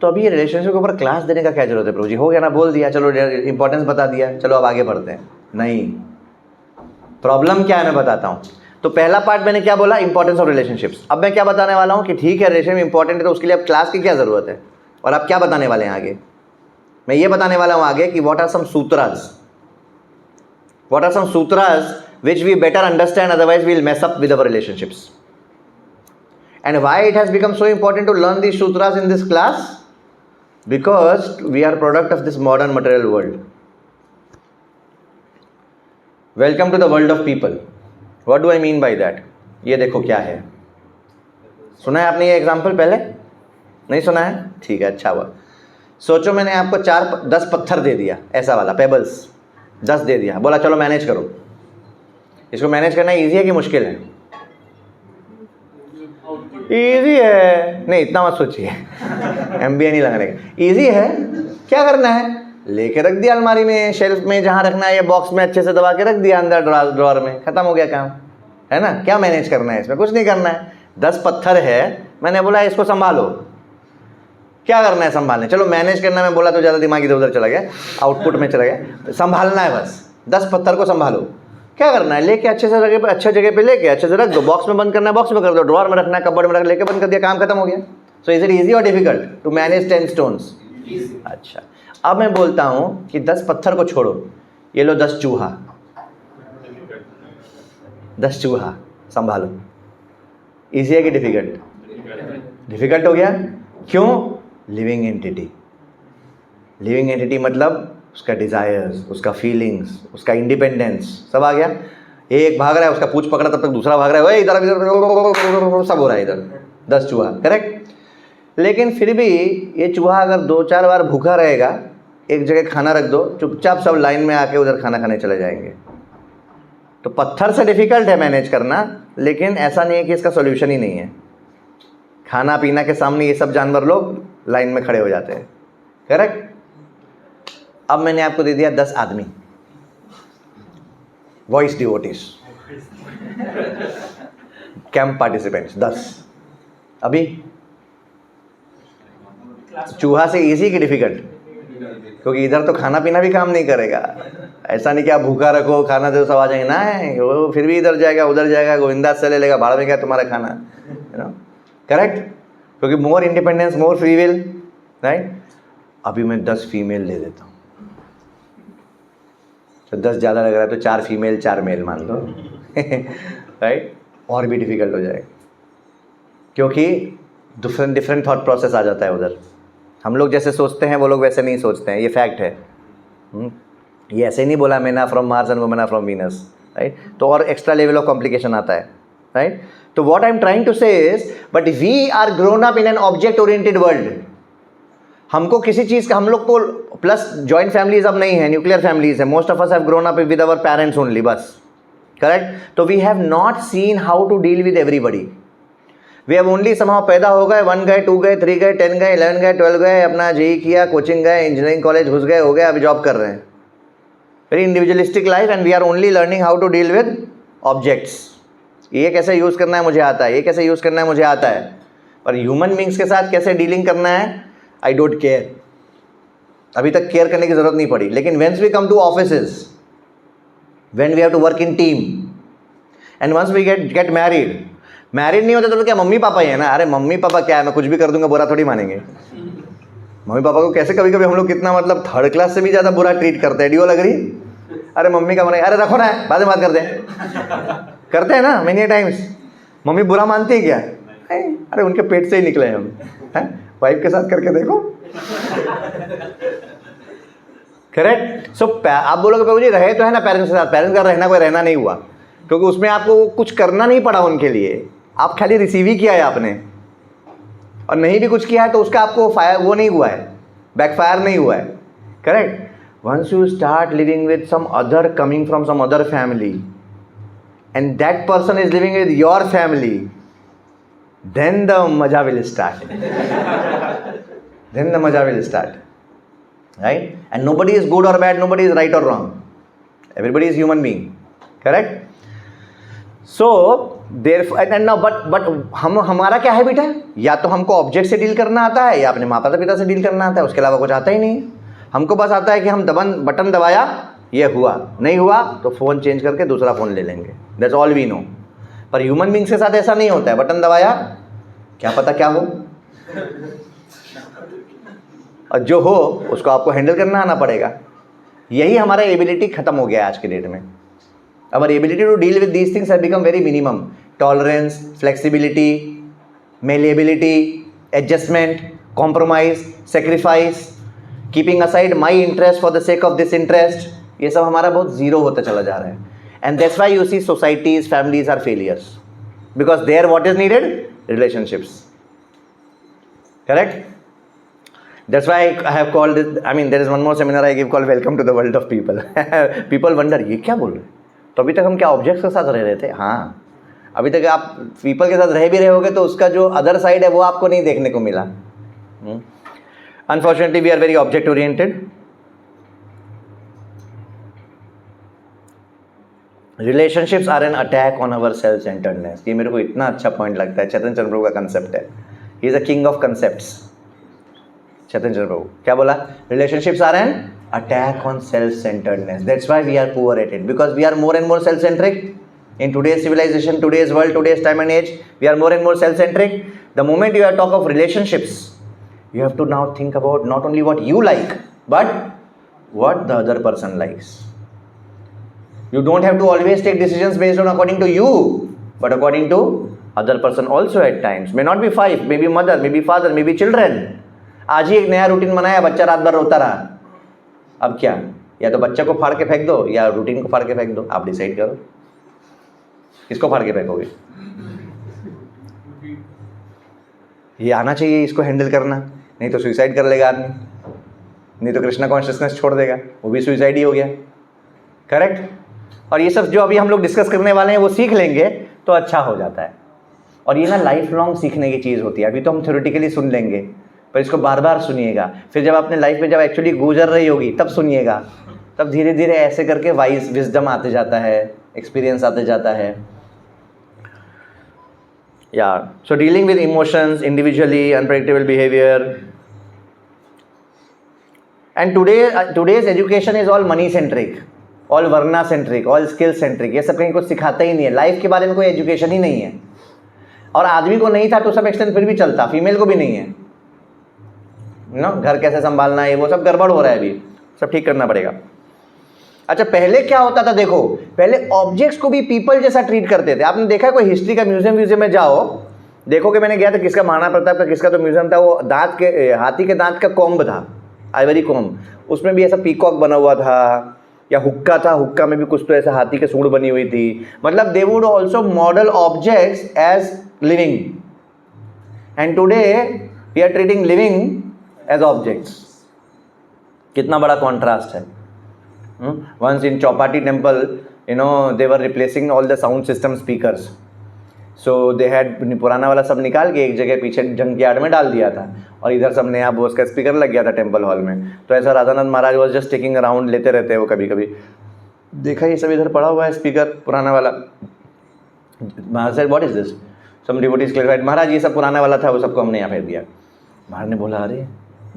तो अभी ये relationship के ऊपर class देने का क्या जरूरत है प्रभु जी? हो गया ना, बोल दिया, चलो इंपॉर्टेंस बता दिया, चलो अब आगे बढ़ते हैं. नहीं, प्रॉब्लम क्या है मैं बताता हूँ. तो पहला पार्ट मैंने क्या बोला, इंपॉर्टेंस ऑफ रिलेशनशिप्स. अब मैं क्या बताने वाला हूँ कि ठीक है रिलेशनशिप इंपॉर्टेंट है, तो उसके लिए अब क्लास की क्या ज़रूरत है. और आप क्या बताने वाले हैं आगे? मैं ये बताने वाला हूँ आगे कि what are some sutras which we better understand, otherwise we will mess up with our relationships. And why it has become so important to learn these sutras in this class? Because we are product of this modern material world. Welcome to the world of people. What do I mean by that? ये देखो क्या है. सुना है आपने ये example पहले? नहीं सुना है? ठीक है, अच्छा हुआ. सोचो मैंने आपको 10 पत्थर दे दिया, ऐसा वाला पेबल्स 10 दे दिया, बोला चलो मैनेज करो. इसको मैनेज करना इजी है कि मुश्किल है? इजी है. नहीं इतना मत सोचिए, MBA नहीं लगाने का. इजी है. क्या करना है, लेके रख दिया अलमारी में, शेल्फ में, जहाँ रखना है, या बॉक्स में अच्छे से दबा के रख दिया अंदर ड्रॉअर में, खत्म हो गया काम, है ना? क्या मैनेज करना है इसमें? कुछ नहीं करना है. 10 पत्थर है, मैंने बोला इसको संभालो. क्या करना है संभालने? चलो मैनेज करना मैं बोला तो ज़्यादा दिमाग इधर उधर चला गया, आउटपुट में चला गया. संभालना है बस. 10 पत्थर को संभालो. क्या करना है, लेके अच्छे से जगह पे, अच्छे जगह पे लेके अच्छे से रख दो. बॉक्स में बंद करना है, बॉक्स में कर दो. ड्रॉअर में रखना है, कपबोर्ड में रख, लेके बंद कर दिया, काम खत्म हो गया. सो इज इट ईजी और डिफिकल्ट टू मैनेज 10 स्टोन्स? अच्छा, अब मैं बोलता हूँ कि 10 पत्थर को छोड़ो, ये लो 10 चूहा. 10 चूहा संभालो. इजी है कि डिफिकल्ट? डिफिकल्ट हो गया। क्यों? Living entity. लिविंग एंटिटी मतलब उसका डिजायर्स, उसका फीलिंग्स, उसका इंडिपेंडेंस सब आ गया। एक भाग रहा है, उसका पूंछ पकड़ा, तब तक दूसरा भाग रहा है, ओए इधर इधर, सब हो रहा है इधर, 10 चूहा, करेक्ट। लेकिन फिर भी ये चूहा अगर 2-4 बार भूखा रहेगा, एक जगह खाना रख दो, चुपचाप सब लाइन में आके उधर खाना खाने चले जाएंगे। तो पत्थर से डिफिकल्ट है मैनेज करना, लेकिन ऐसा नहीं है कि इसका सॉल्यूशन ही नहीं है। खाना पीना के सामने ये सब जानवर लोग लाइन में खड़े हो जाते हैं, करेक्ट। अब मैंने आपको दे दिया 10 आदमी, वॉइस डिवोटीज, कैंप पार्टिसिपेंट्स 10। अभी चूहा से इजी कि डिफिकल्ट? क्योंकि इधर तो खाना पीना भी काम नहीं करेगा। ऐसा नहीं कि आप भूखा रखो, खाना दो, सब आ जाएंगे ना, वो फिर भी इधर जाएगा उधर जाएगा, गोविंदा से ले लेगा, भाड़ में क्या तुम्हारा खाना, यू नो, करेक्ट। क्योंकि more independence, more free will, right. अभी मैं 10 फीमेल ले देता हूँ, तो 10 ज़्यादा लग रहा है तो 4 फीमेल 4 मेल मान लो, राइट। और भी डिफिकल्ट हो जाएगा, क्योंकि डिफरेंट थॉट प्रोसेस आ जाता है उधर। हम लोग जैसे सोचते हैं वो लोग वैसे नहीं सोचते हैं, ये फैक्ट है। ये ऐसे नहीं बोला man are from Mars and women are from Venus, right. तो और एक्स्ट्रा लेवल ऑफ कॉम्प्लिकेशन आता है, राइट। तो what I am trying to say is, but we are grown up in an object oriented world. हमको किसी चीज़ का, हम लोग को प्लस जॉइंट फैमिलीज अब नहीं है, न्यूक्लियर फैमिलीज है। Most of us have grown up with our parents only, बस, करेक्ट। तो we have not seen how to deal with everybody. We have only somehow पैदा हो गए, 1 गए, 2 गए, 3 गए, 10 गए, 11 गए, 12 गए, अपना जेई किया, कोचिंग गए, इंजीनियरिंग कॉलेज घुस गए, हो गए, अभी जॉब कर रहे हैं। Very individualistic life, and we are only learning how to deal with objects. ये कैसे यूज़ करना है मुझे आता है, ये कैसे यूज़ करना है मुझे आता है, पर ह्यूमन बींग्स के साथ कैसे डीलिंग करना है, आई डोंट केयर। अभी तक केयर करने की ज़रूरत नहीं पड़ी। लेकिन once we come to offices, when we have to work in team, and once we get married नहीं होते तो क्या मम्मी पापा ही है ना। अरे मम्मी पापा क्या है, मैं कुछ भी कर दूंगा, बुरा थोड़ी मानेंगे। मम्मी पापा को कैसे कभी कभी हम लोग कितना मतलब 3rd क्लास से भी ज़्यादा बुरा ट्रीट करते हैं। डियो लग रही, अरे मम्मी का मना, अरे रखो ना, बाद में बात करते हैं, करते हैं ना मेनी टाइम्स। मम्मी बुरा मानती है क्या? अरे उनके पेट से ही निकले हम, हैं, वाइफ के साथ करके देखो, करेक्ट। सो आप बोलोगे प्रभु जी रहे तो है ना पेरेंट्स के साथ, पेरेंट्स का रहना कोई रहना नहीं हुआ, क्योंकि उसमें आपको कुछ करना नहीं पड़ा उनके लिए, आप खाली रिसीव ही किया है आपने। और नहीं भी कुछ किया है तो उसका आपको वो नहीं हुआ है, बैकफायर नहीं हुआ है, correct. Once you start living with some other, coming from some other family, and that person is living with your family, then the maja will start. Then the maja will start, right? And nobody is good or bad, nobody is right or wrong, everybody is human being, correct? So therefore, and now but हमारा क्या है बेटा, या तो हमको object से deal करना आता है, या अपने माता पिता से डील करना आता है, उसके अलावा कुछ आता ही नहीं है। हमको बस आता है कि हम बटन दबाया, ये हुआ, नहीं हुआ तो फ़ोन चेंज करके दूसरा फ़ोन ले लेंगे, दैट्स ऑल वी नो। पर ह्यूमन बींग्स के साथ ऐसा नहीं होता है, बटन दबाया, क्या पता क्या हो, और जो हो उसको आपको हैंडल करना आना पड़ेगा। यही हमारा एबिलिटी खत्म हो गया है आज के डेट में। Our ability to deal with these things have become very minimum. Tolerance, flexibility, malleability, adjustment, compromise, sacrifice, keeping aside my interest for the sake of this interest, ये सब हमारा बहुत जीरो होता चला जा रहा है। And that's why you see societies, families are failures, because there what is needed? Relationships, correct? That's why I have called it, I mean there is one more seminar I give called Welcome to the World of People. People wonder ये क्या बोल रहे, तो अभी तक हम क्या objects के साथ रह रहे थे? हाँ, अभी तक आप पीपल के साथ रह भी रहे होगे तो उसका जो अदर साइड है वो आपको नहीं देखने को मिला। Unfortunately we are very object oriented. Relationships are an attack on our self centredness. ये मेरे को इतना अच्छा पॉइंट लगता है, चैतन्य चंद्र प्रभु का कंसेप्ट है, he is a king of concepts. Chaitanya Chandra Prabhu क्या बोला? Relationships are an attack on self centredness, that's why we are poor at it, because we are more and more self centric in today's civilization, today's world, today's time and age. We are more and more self centric. The moment you talk of relationships, you have to now think about not only what you like but what the other person likes. You don't have to always take decisions based on according to you, but according to other person also eight times, may not be five, may be mother, may be father, may be children. आज ही एक नया routine बनाया, बच्चा रात भर रोता रहा, अब क्या, या तो बच्चा को फाड़ के फेंक दो या रूटीन को फाड़ के फेंक दो, आप डिसाइड करो किसको फाड़ के फेंकोगे। ये आना चाहिए इसको हैंडल करना, नहीं तो सुसाइड कर लेगा आदमी, नहीं तो कृष्णा कॉन्शियसनेस छोड़ देगा, वो भी सुसाइड ही हो गया, करेक्ट। और ये सब जो अभी हम लोग डिस्कस करने वाले हैं वो सीख लेंगे तो अच्छा हो जाता है। और ये ना लाइफ लॉन्ग सीखने की चीज़ होती है। अभी तो हम थ्योरेटिकली सुन लेंगे, पर इसको बार बार सुनिएगा, फिर जब अपने लाइफ में जब एक्चुअली गुजर रही होगी तब सुनिएगा, तब धीरे धीरे ऐसे करके वाइज विजडम आते जाता है, एक्सपीरियंस आते जाता है। Yeah, so dealing with emotions individually, unpredictable behavior, and today's education is all money centric, all varna centric, all skill centric। ये सब कहीं कुछ सिखाता ही नहीं है, लाइफ के बारे में कोई एजुकेशन ही नहीं है। और आदमी को नहीं था तो सब एक्सटेंड फिर भी चलता, फीमेल को भी नहीं है ना, घर कैसे संभालना है वो सब गड़बड़ हो रहा है, अभी सब ठीक करना पड़ेगा। अच्छा, पहले क्या होता था, देखो पहले ऑब्जेक्ट्स को भी पीपल जैसा ट्रीट करते थे। आपने देखा कोई हिस्ट्री का म्यूजियम में जाओ, देखोगे, मैंने गया था, किसका, महाराणा प्रताप का किसका तो म्यूजियम था, वो दांत के, हाथी के दांत का कोम्ब था, आइवरी कोम्ब, उसमें भी ऐसा पीकॉक बना हुआ था, या हुक्का था, हुक्का में भी कुछ तो ऐसा हाथी के सूंड बनी हुई थी। मतलब they would also model objects as living, and today we are treating living as objects. कितना बड़ा कॉन्ट्रास्ट है। Once in Chowpatty temple, you know, they were replacing all the sound system speakers. So they had पुराना वाला सब निकाल के एक जगह पीछे जंकयार्ड में डाल दिया था, और इधर सब नया बोस का स्पीकर लग गया था टेम्पल हॉल में। तो ऐसा राधानंद महाराज वॉज जस्ट टेकिंग अराउंड, लेते रहते हैं वो, कभी कभी देखा ये सब इधर पड़ा हुआ है स्पीकर पुराना वाला। महाराज said, what is this? Some devotees clarified, महाराज ये सब पुराना वाला था, वो सबको हमने यहाँ फेंक दिया। महाराज ने बोला, अरे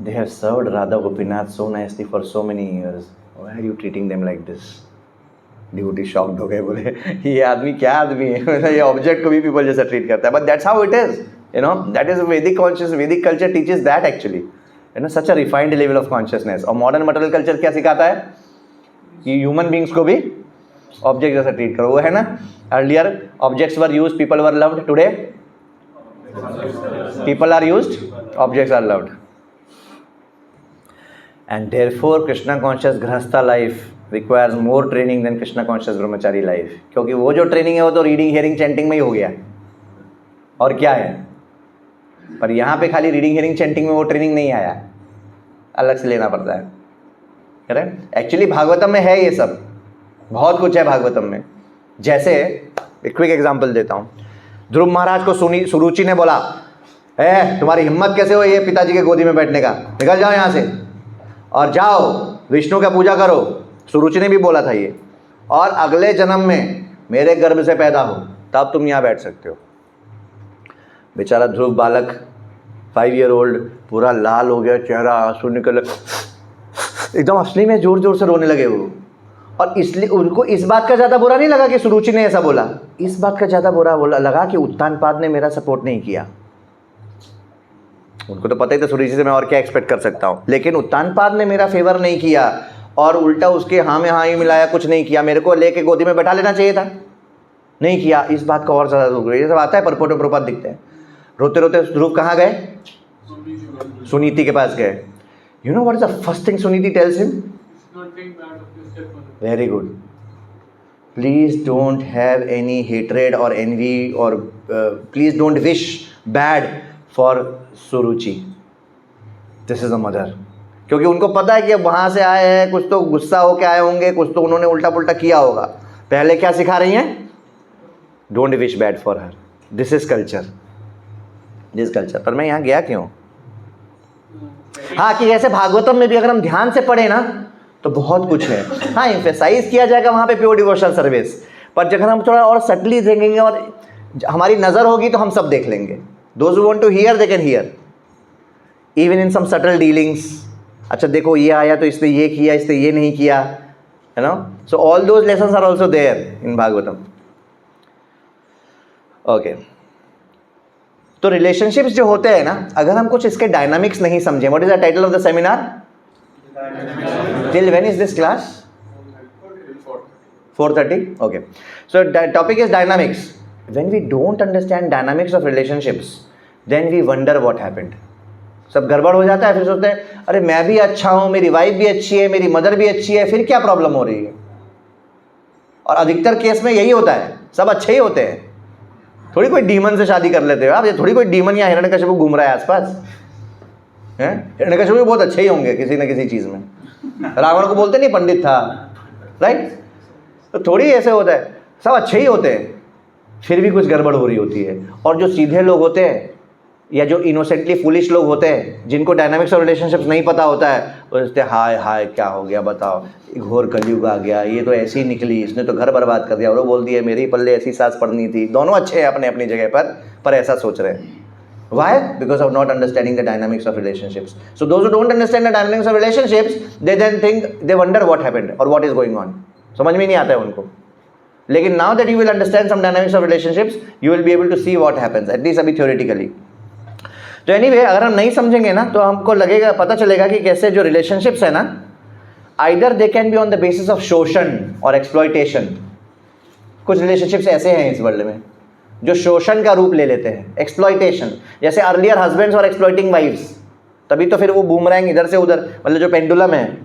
they have served Radha Gopinath so nicely for so many years. Why are you treating them like this? Devotee shocked हो गए, बोले ये आदमी क्या आदमी है, ये ऑब्जेक्ट को भी पीपल जैसा ट्रीट करता है। But that's how it is, you know, that is वैदिक कॉन्शियस, वैदिक culture teaches that actually, you know, such a refined level of consciousness. और मॉडर्न मटेरियल कल्चर क्या सिखाता है कि ह्यूमन बींग्स को भी ऑब्जेक्ट जैसा ट्रीट करो, वो है ना। Earlier objects were used, people were loved, today people are used, objects are loved. And therefore Krishna conscious grihastha life requires more training than Krishna conscious Brahmachari life, क्योंकि वो जो ट्रेनिंग है वो तो रीडिंग, हियरिंग, चैंटिंग में ही हो गया, और क्या है। पर यहाँ पे खाली रीडिंग, हियरिंग, चैंटिंग में वो ट्रेनिंग नहीं आया, अलग से लेना पड़ता है, करेक्ट। एक्चुअली भागवतम में है ये सब, बहुत कुछ है भागवतम में। जैसे एक क्विक एग्जाम्पल देता हूँ, ध्रुव महाराज को सुरुचि ने बोला, तुम्हारी हिम्मत कैसे हो ये पिताजी के गोदी में बैठने का, निकल जाओ यहाँ से और जाओ विष्णु का पूजा करो। सुरुचि ने भी बोला था ये, और अगले जन्म में मेरे गर्भ से पैदा हो, तब तुम यहाँ बैठ सकते हो। बेचारा ध्रुव बालक 5 year old पूरा लाल हो गया चेहरा, आंसू निकल, एकदम असली में जोर जोर से रोने लगे वो। और इसलिए उनको इस बात का ज़्यादा बुरा नहीं लगा कि सुरुचि ने ऐसा बोला, इस बात का ज़्यादा बुरा लगा कि उत्तानपाद ने मेरा सपोर्ट नहीं किया। उनको तो पता ही था सुरुचि से मैं और क्या एक्सपेक्ट कर सकता हूँ, लेकिन उत्तानपाद ने मेरा फेवर नहीं किया, और उल्टा उसके हाँ में हाँ ही मिलाया, कुछ नहीं किया, मेरे को लेके गोदी में बैठा लेना चाहिए था, नहीं किया। इस बात का और ज़्यादा दुख, ये सब आता है परपोट में प्रपात दिखते हैं। रोते रोते ध्रुव कहाँ गए, सुनीति के पास गए। You know what is the first thing Suniti tells him? Very good, please don't have any hatred और एनवी, और please don't wish bad for Suruchi, this is a mother. क्योंकि उनको पता है कि अब वहाँ से आए हैं, कुछ तो गुस्सा होके आए होंगे, कुछ तो उन्होंने उल्टा पुल्टा किया होगा। पहले क्या सिखा रही हैं? Don't wish bad for her, this is culture, this culture. पर मैं यहाँ गया क्यों? हाँ, कि ऐसे भागवतम में भी अगर हम ध्यान से पढ़े ना तो बहुत कुछ है। हाँ, एम्फेसाइज किया जाएगा वहाँ पे प्योर डिवोशनल सर्विस, पर जब हम थोड़ा और सटली देखेंगे और हमारी नज़र होगी तो हम सब देख लेंगे। Those who want to hear, they can hear. Even in some subtle dealings. अच्छा देखो ये आया तो इसने ये किया, इसने ये नहीं किया, है ना। So all those lessons are also there in Bhagavatam. Okay. तो रिलेशनशिप्स जो होते हैं ना, अगर हम कुछ इसके डायनामिक्स नहीं समझें, what is the title of the seminar? Till when is this class? 4:30. Okay. So topic is dynamics. when we don't understand dynamics of relationships, then we wonder what happened. सब गड़बड़ हो जाता है, फिर सोचते हैं अरे मैं भी अच्छा हूँ, मेरी वाइफ भी अच्छी है, मेरी मदर भी अच्छी है, फिर क्या प्रॉब्लम हो रही है? और अधिकतर केस में यही होता है, सब अच्छे ही होते हैं, थोड़ी कोई डीमन से शादी कर लेते हो आप, ये थोड़ी कोई डीमन या हिरण्यकशिपु घूम रहा है आसपास हैं? हिरण्यकशिपु भी बहुत अच्छे ही होंगे किसी न किसी चीज़ में, रावण को बोलते नहीं पंडित था, राइट? तो थोड़ी ऐसे होता है, सब अच्छे ही होते हैं, फिर भी कुछ गड़बड़ हो रही होती है। और जो सीधे लोग होते हैं या जो इनोसेंटली फुलिश लोग होते हैं, जिनको डायनामिक्स और रिलेशनशिप्स नहीं पता होता है, वो सोचते हैं हाय हाय क्या हो गया बताओ, घोर कलयुग आ गया, ये तो ऐसी ही निकली, इसने तो घर बर्बाद कर दिया, और वो बोल दिया मेरी पल्ले ऐसी सास पड़नी थी। दोनों अच्छे हैं अपने अपनी जगह पर ऐसा सोच रहे हैं। Why? Because of not understanding the dynamics of relationships. So those who don't understand the dynamics of relationships, they then think, they wonder what happened or what is going on. समझ में नहीं आता है उनको। लेकिन now that you will understand some dynamics of relationships, you will be able to see what happens, at least अभी theoretically. तो anyway, अगर हम नहीं समझेंगे ना तो हमको लगेगा, पता चलेगा कि कैसे जो relationships है ना, either they can be on the basis of शोषण और exploitation. कुछ relationships ऐसे हैं इस वर्ल्ड में जो शोषण का रूप ले लेते हैं, एक्सप्लॉइटेशन। जैसे अर्लियर हस्बैंड्स और एक्सप्लॉइटिंग वाइफ्स, तभी तो फिर वो बूमरैंग इधर से उधर, मतलब जो पेंडुलम है,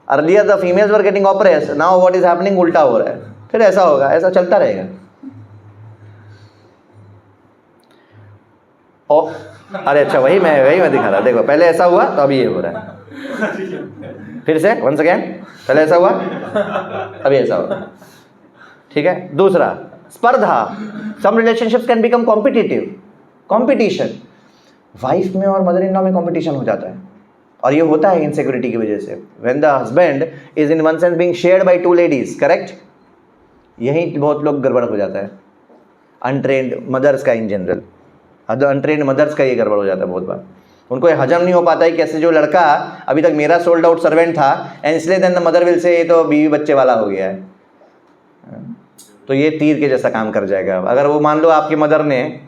earlier the females were getting oppressed, now what is happening, उल्टा हो रहा है, फिर ऐसा होगा, ऐसा चलता रहेगा। ओ अरे अच्छा, वही मैं दिखा रहा, देखो पहले ऐसा हुआ तो अभी ये हो रहा है, फिर से वंस अगेन, पहले ऐसा हुआ अभी ऐसा होगा, ठीक है। दूसरा स्पर्धा, some relationships can become competitive, competition, wife में और मदर इन लॉ में कंपटीशन हो जाता है, और ये होता है इनसिक्योरिटी की वजह से। When the husband is in one sense being shared by two ladies, correct, यही बहुत लोग गड़बड़ हो जाता है, अनट्रेन्ड मदर्स का, इन जनरल अनट्रेन्ड मदर्स का ये गड़बड़ हो जाता है बहुत बार। उनको ये हजम नहीं हो पाता है कैसे जो लड़का अभी तक मेरा सोल्ड आउट सर्वेंट था, एंड इसलिए then the mother will say ये तो बीवी बच्चे वाला हो गया है, तो ये तीर के जैसा काम कर जाएगा। अगर वो मान लो आपकी मदर ने,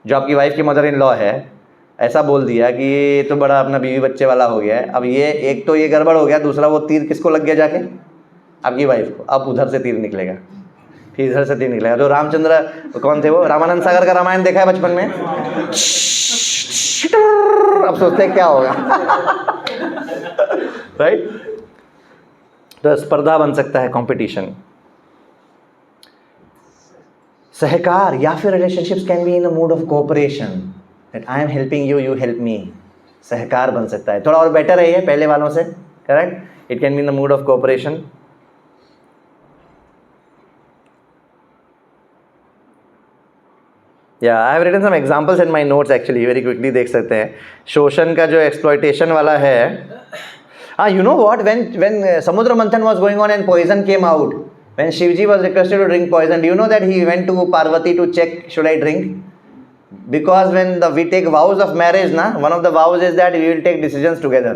जो आपकी वाइफ की मदर इन लॉ है, ऐसा बोल दिया कि ये तो बड़ा अपना बीवी बच्चे वाला हो गया है, अब ये एक तो ये गड़बड़ हो गया, दूसरा वो तीर किसको लग गया जाके, आपकी वाइफ को। अब उधर से तीर निकलेगा, फिर इधर से तीर निकलेगा। जो रामचंद्र, कौन थे वो, रामानंद सागर का रामायण देखा है बचपन में, अब सोचते हैं क्या होगा राइट। तो स्पर्धा बन सकता है, कंपटीशन। सहकार या फिर relationships can be in a mood of cooperation, that I am helping you, you help me, सहकार बन सकता है, थोड़ा और बेटर है ये पहले वालों से, correct. It can be in the mood of cooperation. या I have written some examples in my notes actually, very quickly देख सकते हैं। शोषण का जो एक्सप्लॉइटेशन वाला है, हाँ, you know what, when Samudra Manthan was going on and poison came out, when Shivji was requested to drink poison, do you know that he went to Parvati to check, should I drink? Because when we take vows of marriage, na, one of the vows is that we will take decisions together.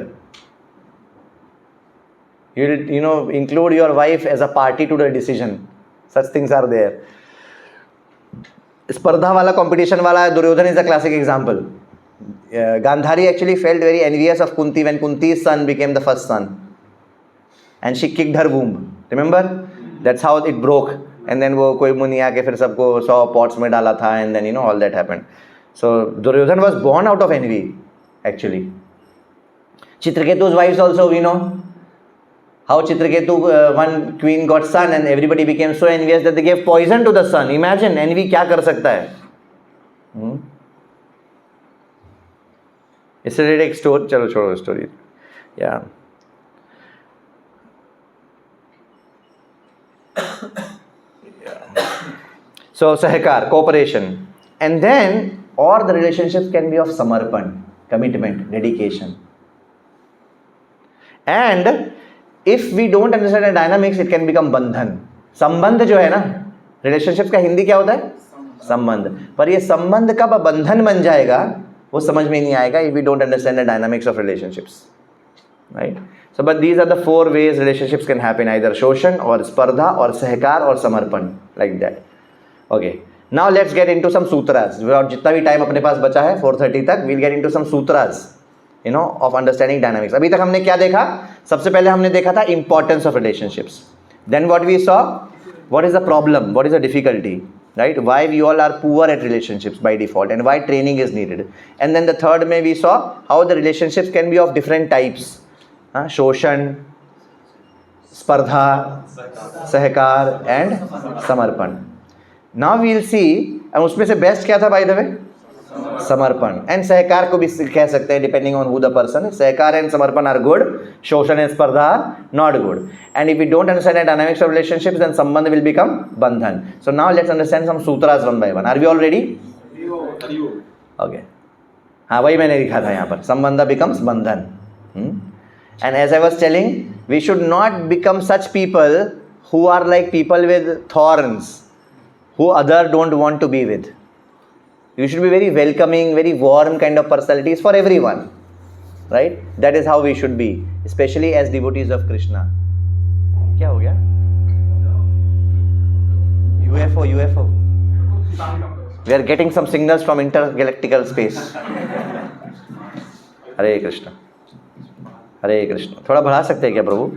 You will, include your wife as a party to the decision. Such things are there. स्पर्धा वाला, competition वाला, Duryodhan is a classic example. Gandhari actually felt very envious of Kunti when Kunti's son became the first son, and she kicked her womb. Remember? That's how it broke, and then वो कोई मुनि आके फिर सबको 100 pots में डाला था, and then all that happened. So Duryodhan was born out of envy actually. Chitraketu's wives also, we know how Chitraketu, one queen got son and everybody became so envious that they gave poison to the son. Imagine envy क्या कर सकता है। इससे related एक story, चलो छोड़ो story, या so Sahakar, cooperation, and then or the relationships can be of samarpan, commitment, dedication, and if we don't understand the dynamics, it can become बंधन। संबंध जो है ना, relationships का हिंदी क्या होता है, संबंध, पर ये संबंध कब बंधन बन जाएगा वो समझ में नहीं आएगा if we don't understand the dynamics of relationships, right? So but these are the 4 ways relationships can happen, either शोषण और स्पर्धा और सहकार और समर्पण, like that. Okay, now let's get into some sutras. जितना भी टाइम अपने पास बचा है 4:30 तक, we'll get into some sutras, of understanding dynamics. अभी तक हमने क्या देखा, सबसे पहले हमने देखा था importance of relationships. Then what we saw, what is the problem, what is the difficulty, right? Why we all are poor at relationships by default and why training is needed. And then the third में we saw how the relationships can be of different types. शोषण, स्पर्धा, सहकार and समर्पण. Now we will see, and उसमें से best क्या था by the way? समर्पण. And सहकार को भी कह सकते हैं depending on who the person. Sahakar and samarpan are good, shoshan and spardha are not good. And if we don't understand the dynamics of relationships then sambandh will become bandhan. So now let's understand some sutras one by one. Are we all ready? Okay. हाँ, वही मैंने लिखा था यहाँ पर, sambandh becomes bandhan. And as I was telling, we should not become such people who are like people with thorns, who other don't want to be with. You should be very welcoming, very warm kind of personalities for everyone, right? That is how we should be, especially as devotees of Krishna. क्या हो गया? UFO. We are getting some signals from intergalactical space. हरे कृष्ण, हरे कृष्ण. थोड़ा बढ़ा सकते हैं क्या प्रभु?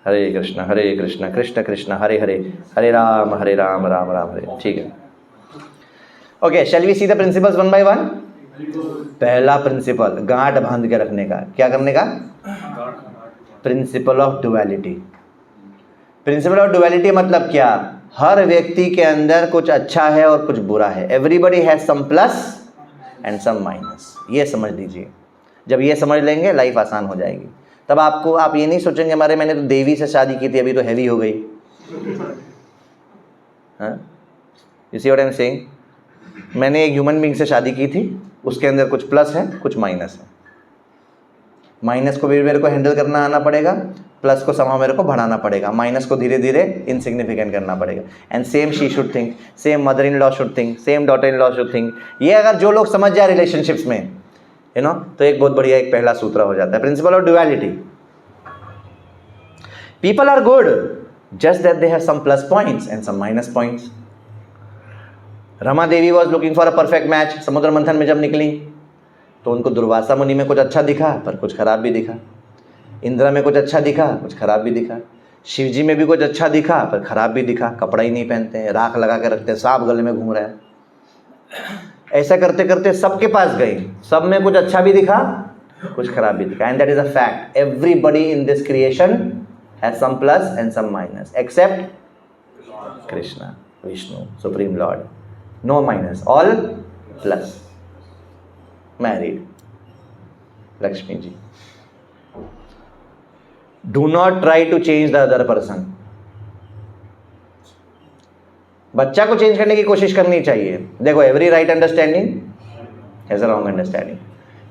हरे कृष्ण कृष्ण कृष्ण हरे हरे, हरे राम राम राम हरे. ठीक है. Okay, shall we see the principles one by one. पहला प्रिंसिपल गांठ बांध के रखने का. क्या करने का? Principle of duality. Principle of duality मतलब क्या? हर व्यक्ति के अंदर कुछ अच्छा है और कुछ बुरा है. Everybody has some plus and some minus. ये समझ लीजिए. जब ये समझ लेंगे लाइफ आसान हो जाएगी. तब आपको, आप ये नहीं सोचेंगे हमारे मैंने तो देवी से शादी की थी, अभी तो हैवी हो गई. हाँ, you see what I am saying? मैंने एक ह्यूमन बीइंग से शादी की थी, उसके अंदर कुछ प्लस है कुछ माइनस है. माइनस को भी मेरे को हैंडल करना आना पड़ेगा, प्लस को somehow मेरे को बढ़ाना पड़ेगा, माइनस को धीरे धीरे इनसिग्निफिकेंट करना पड़ेगा. And same she should think, same mother in law should think, same daughter in law should think. ये अगर जो लोग समझ जाए रिलेशनशिप्स में, यू नो, तो एक बहुत बढ़िया एक पहला सूत्र हो जाता है. Principle of duality. People are good, just that they have some plus points and some minus points. Rama Devi was looking for a perfect match. Samudra Manthan में जब निकली तो उनको दुर्वासा मुनि में कुछ अच्छा दिखा पर कुछ खराब भी दिखा. इंद्र में कुछ अच्छा दिखा, कुछ खराब भी दिखा. शिव जी में भी कुछ अच्छा दिखा पर खराब भी दिखा. कपड़ा ही नहीं पहनते हैं, राख लगा के रखते हैं, सांप गले में घूम रहा है. ऐसा करते करते सबके पास गई, सब में कुछ अच्छा भी दिखा कुछ खराब भी दिखा. And that is a fact. Everybody in this creation has some plus and some minus except Krishna, Vishnu, supreme lord. No minus, all plus. Married Lakshmi ji. Do not try to change the other person. बच्चा को change करने की कोशिश करनी चाहिए. देखो, every right understanding has a wrong understanding.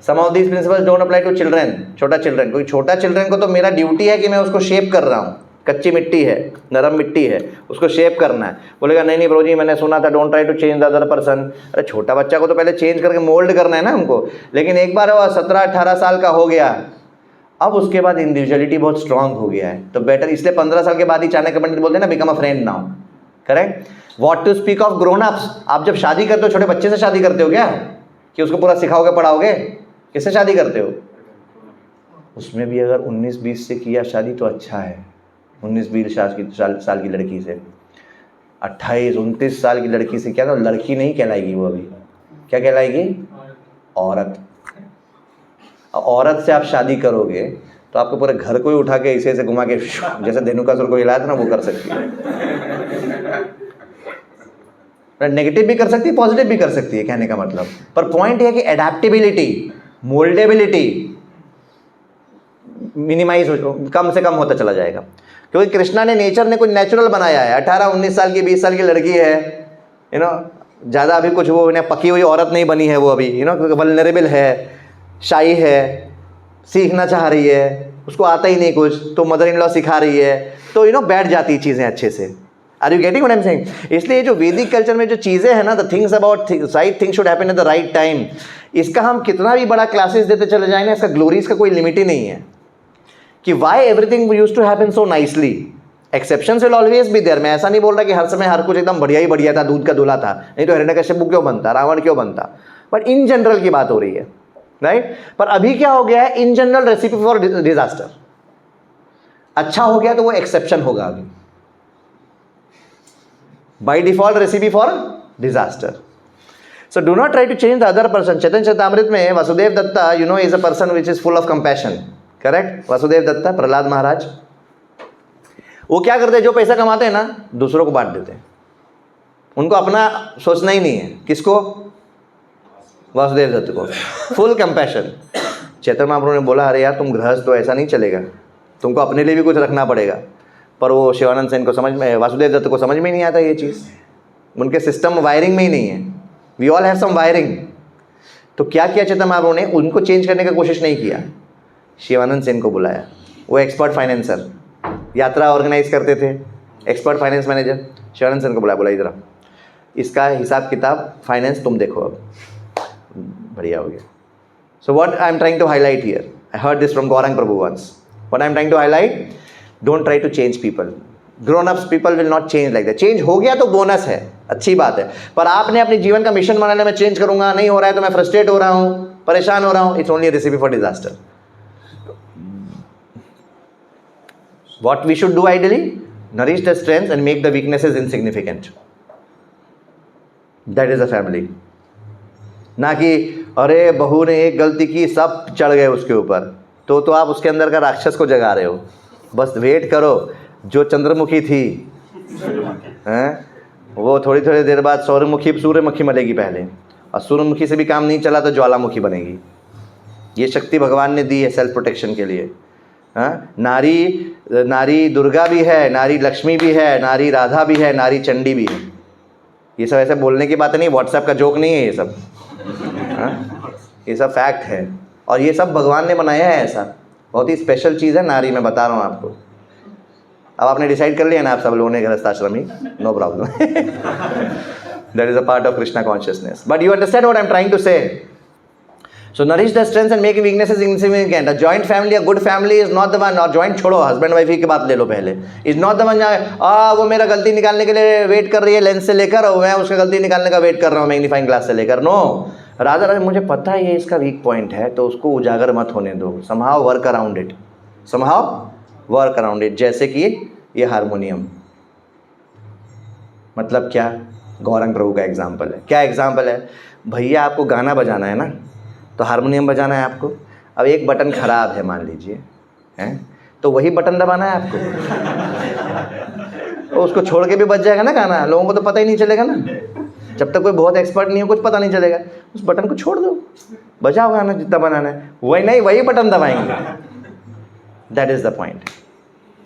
Some of these principles don't apply to children. छोटा children, कोई छोटा चिल्ड्रन को तो मेरा ड्यूटी है कि मैं उसको शेप कर रहा हूँ. कच्ची मिट्टी है, नरम मिट्टी है, उसको शेप करना है. बोलेगा नहीं प्रभु जी, मैंने सुना था don't try to change the other person. अरे छोटा बच्चा को तो पहले चेंज करके मोल्ड करना है ना हमको. लेकिन एक बार वो 17-18 साल का हो गया, अब उसके बाद इंडिविजुअलिटी बहुत स्ट्रांग हो गया है, तो बेटर, इसलिए 15 साल के बाद ही चाणक्य पंडित बोलते हैं ना, become a friend now. Correct. What to speak of grown ups. आप जब शादी करते हो, छोटे बच्चे से शादी करते हो क्या कि उसको पूरा सिखाओगे पढ़ाओगे? किससे शादी करते हो? उसमें भी अगर 19-20 से किया शादी तो अच्छा है. 19-20 साल की लड़की से, 28-29 साल की लड़की से क्या, तो लड़की नहीं कहलाएगी वो. अभी क्या कहलाएगी? औरत. औरत से आप शादी करोगे तो आपको पूरे घर को ही उठा के ऐसे घुमा के जैसे धेनुकासुर को हिलाया था ना, वो कर सकती है. नेगेटिव भी कर सकती है, पॉजिटिव भी कर सकती है, कहने का मतलब. पर पॉइंट है कि एडेप्टेबिलिटी, मोल्डेबिलिटी मिनिमाइज हो, कम से कम होता चला जाएगा. क्योंकि कृष्णा ने, नेचर ने कुछ नेचुरल बनाया है. 18-19 साल की, 20 साल की लड़की है, यू नो, ज़्यादा अभी कुछ वो पकी हुई औरत नहीं बनी है वो अभी, यू नो, वल्नरेबल है, शाई है, सीखना चाह रही है, उसको आता ही नहीं कुछ, तो मदर इन लॉ सिखा रही है, तो यू नो बैठ जाती चीज़ें अच्छे से. Are you getting what I am saying? इसलिए जो वैदिक कल्चर में जो चीज़ें हैं ना, the things about right things should happen at the right time, इसका हम कितना भी बड़ा क्लासेस देते चले जाएंगे, इसका ग्लोरीज का कोई लिमिट ही नहीं है. कि why everything used to happen so nicely. Exceptions will always be there. मैं ऐसा नहीं बोल रहा कि हर समय हर कुछ एकदम बढ़िया ही बढ़िया था, दूध का दूल्हा था, नहीं तो हिरण्यकश्यप क्यों बनता, रावण क्यों बनता. बट इन जनरल की बात हो रही है, राइट. पर अभी क्या हो गया है, in general recipe for disaster. अच्छा हो गया तो वो एक्सेप्शन होगा अभी. by default recipe for disaster. So do not try to change the other person. Chaitanya Charitamrita में Vasudev Datta, you know, is a person which is full of compassion. Correct? Vasudev Datta, Prahlad महाराज, वो क्या करते हैं, जो पैसा कमाते हैं ना दूसरों को बांट देते हैं, उनको अपना सोचना ही नहीं है. किसको? वासुदेव दत्त को. Full compassion. चैतन्य महाप्रभु ने बोला, अरे यार तुम गृहस्थ तो ऐसा नहीं चलेगा, तुमको अपने लिए भी कुछ रखना पड़ेगा. पर वो शिवानंद सेन को समझ में, वासुदेव दत्त को समझ में नहीं आता ये चीज़. उनके सिस्टम वायरिंग में ही नहीं है. We all have some wiring. तो क्या किया चैतन्य महाप्रभु ने? उनको चेंज करने की कोशिश नहीं किया. शिवानंद सेन को बुलाया. वो एक्सपर्ट फाइनेंसर, यात्रा ऑर्गेनाइज करते थे, expert finance manager. Shivanand Sen को बुलाया, बोला इधर इसका हिसाब किताब फाइनेंस तुम देखो. अब बढ़िया हो गया. So what I am trying to highlight here, I heard this from Gaurang Prabhu once. What I am trying to highlight, don't try to change people. Grown ups people will not change like that. Change हो गया तो bonus है, अच्छी बात है. पर आपने अपने जीवन का मिशन बनाने में चेंज करूंगा, नहीं हो रहा है तो मैं फ्रस्ट्रेट हो रहा हूँ, परेशान हो रहा हूँ, it's only recipe for disaster. What we should do ideally, nourish the strengths and make the weaknesses insignificant. That is a family. ना कि अरे बहू ने एक गलती की सब चढ़ गए उसके ऊपर, तो आप उसके अंदर का राक्षस को जगा रहे हो. बस वेट करो, जो चंद्रमुखी थी हैं वो थोड़ी थोड़ी देर बाद सूर्यमुखी मलेगी पहले, और सूर्यमुखी से भी काम नहीं चला तो ज्वालामुखी बनेगी. ये शक्ति भगवान ने दी है सेल्फ प्रोटेक्शन के लिए. हाँ, नारी दुर्गा भी है, नारी लक्ष्मी भी है, नारी राधा भी है, नारी चंडी भी है. ये सब ऐसे बोलने की बात नहीं, व्हाट्सएप का जोक नहीं है ये सब. हाँ, ये सब फैक्ट है, और ये सब भगवान ने बनाया है. ऐसा बहुत ही स्पेशल चीज़ है नारी, मैं बता रहा हूँ आपको. अब आपने डिसाइड कर लिया ना आप सब लोगों ने गृहस्थाश्रमी, no problem. That is a part of Krishna consciousness. But you understand what I am trying to say. So nourish the strengths and make weaknesses insignificant. A joint family, a good family is not the one, और joint छोड़ो, husband wife की बात ले लो पहले. Is not the one जहाँ वो मेरा गलती निकालने के लिए वेट कर रही है लेंस से लेकर, और मैं उसका गलती निकालने का वेट कर रहा हूँ मैग्नीफाइंग ग्लास से लेकर. नो, राधा मुझे पता है ये इसका वीक पॉइंट है, तो उसको उजागर मत होने दो. somehow work around it, somehow work around it. जैसे कि ये हारमोनियम, मतलब क्या? गौरंग प्रभु का एग्जाम्पल है. क्या एग्जाम्पल है? भैया आपको गाना बजाना है ना, तो हारमोनियम बजाना है आपको. अब एक बटन ख़राब है मान लीजिए, हैं, तो वही बटन दबाना है आपको. तो उसको छोड़ के भी बज जाएगा ना गाना, लोगों को तो पता ही नहीं चलेगा ना. जब तक कोई बहुत एक्सपर्ट नहीं हो कुछ पता नहीं चलेगा. उस बटन को छोड़ दो, बजाओ गाना जितना बनाना है. वही बटन दबाएंगे. That is the point.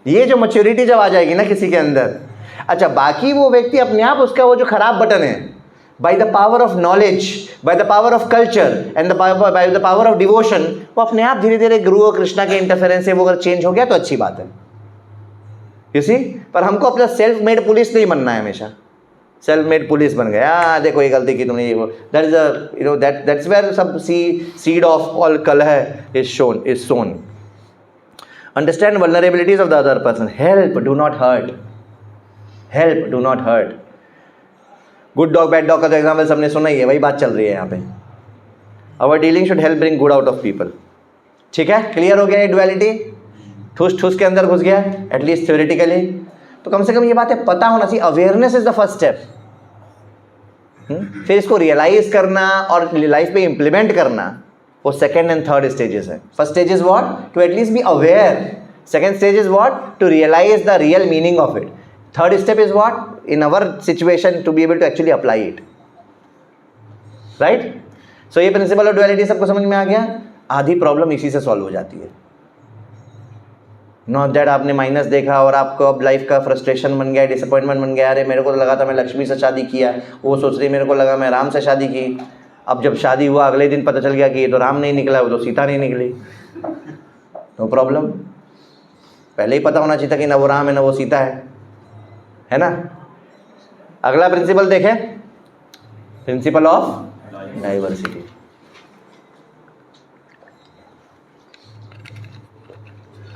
ये जो मैच्योरिटी जब आ जाएगी ना किसी के अंदर, अच्छा बाकी वो व्यक्ति अपने आप उसका वो जो ख़राब बटन है, by the power of knowledge, by the power of culture and by the power of devotion, वो अपने आप धीरे धीरे गुरु और कृष्णा के इंटरफेरेंस से वो अगर चेंज हो गया तो अच्छी बात है. You see? पर हमको अपना सेल्फ मेड पुलिस नहीं बनना है हमेशा. सेल्फ मेड पुलिस बन गया, देखो ये गलती की तुमने, ये वो. That is a you know that's where सब सीड ऑफ ऑल कलह is sown. Understand vulnerabilities of the other person. Help, do not hurt. Help, do not hurt. Good dog bad dog का तो एग्जाम्पल सबने सुना ही है, वही बात चल रही है यहाँ पे. Our dealing should help bring good out of people. ठीक है, क्लियर हो गया ये डुअलिटी? ठूस के अंदर घुस गया एटलीस्ट थ्योरेटिकली. तो कम से कम ये बात है पता होना चाहिए. Awareness is the first step. फिर इसको रियलाइज करना और लाइफ में इम्प्लीमेंट करना, वो सेकेंड एंड थर्ड स्टेजेस है. First stage is what? To at least be aware. Second stage is what? To realise the real meaning of it. Third step is what? In our situation to be able to actually apply it. Right? So ये principal of duality सबको समझ में आ गया. आधी problem इसी से solve हो जाती है. नॉट दैट आपने माइनस देखा और आपको अब लाइफ का फ्रस्ट्रेशन बन गया, डिसअपॉइंटमेंट बन गया. अरे मेरे को तो लगा था मैं लक्ष्मी से शादी किया, वो सोच रही मेरे को लगा मैं राम से शादी की. अब जब शादी हुआ अगले दिन पता चल गया कि ये तो राम नहीं निकला, वो तो सीता नहीं निकली. No problem. पहले ही पता होना चाहिए था कि ना वो राम है ना वो सीता है ना. अगला प्रिंसिपल देखें, प्रिंसिपल ऑफ डाइवर्सिटी.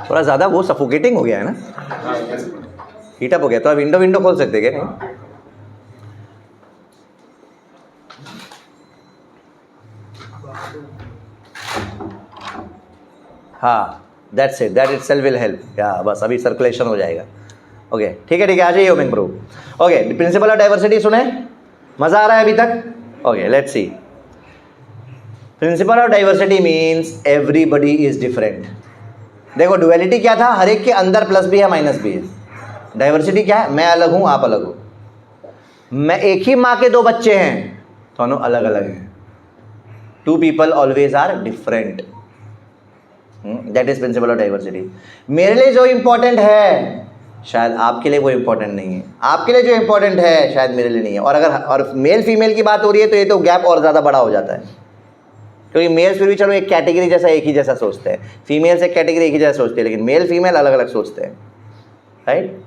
थोड़ा ज़्यादा वो सफोकेटिंग हो गया है ना, हीटअप हो गया. तो आप विंडो खोल सकते क्या? नहीं, हाँ, that's it, that itself will help. या बस अभी सर्कुलेशन हो जाएगा. ओके ठीक है आ जाइए ओमिंग प्रूफ। ओके प्रिंसिपल ऑफ डाइवर्सिटी सुने, मजा आ रहा है अभी तक? Okay let's see. Principle of diversity means everybody is different. देखो डुअलिटी क्या था, हर एक के अंदर प्लस भी है माइनस भी है। डाइवर्सिटी क्या है, मैं अलग हूं आप अलग हो, मैं एक ही माँ के दो बच्चे हैं दोनों अलग अलग हैं। Two people always are different, that is principle of diversity. मेरे लिए जो इंपॉर्टेंट है शायद आपके लिए वो इंपॉर्टेंट नहीं है, आपके लिए जो इंपॉर्टेंट है शायद मेरे लिए नहीं है। और अगर और मेल फीमेल की बात हो रही है तो ये तो गैप और ज़्यादा बड़ा हो जाता है, क्योंकि मेल्स फिर भी चलो एक कैटेगरी जैसा एक ही जैसा सोचते हैं, फीमेल्स एक कैटेगरी एक ही जैसा सोचते हैं, लेकिन मेल फीमेल अलग अलग सोचते हैं, right.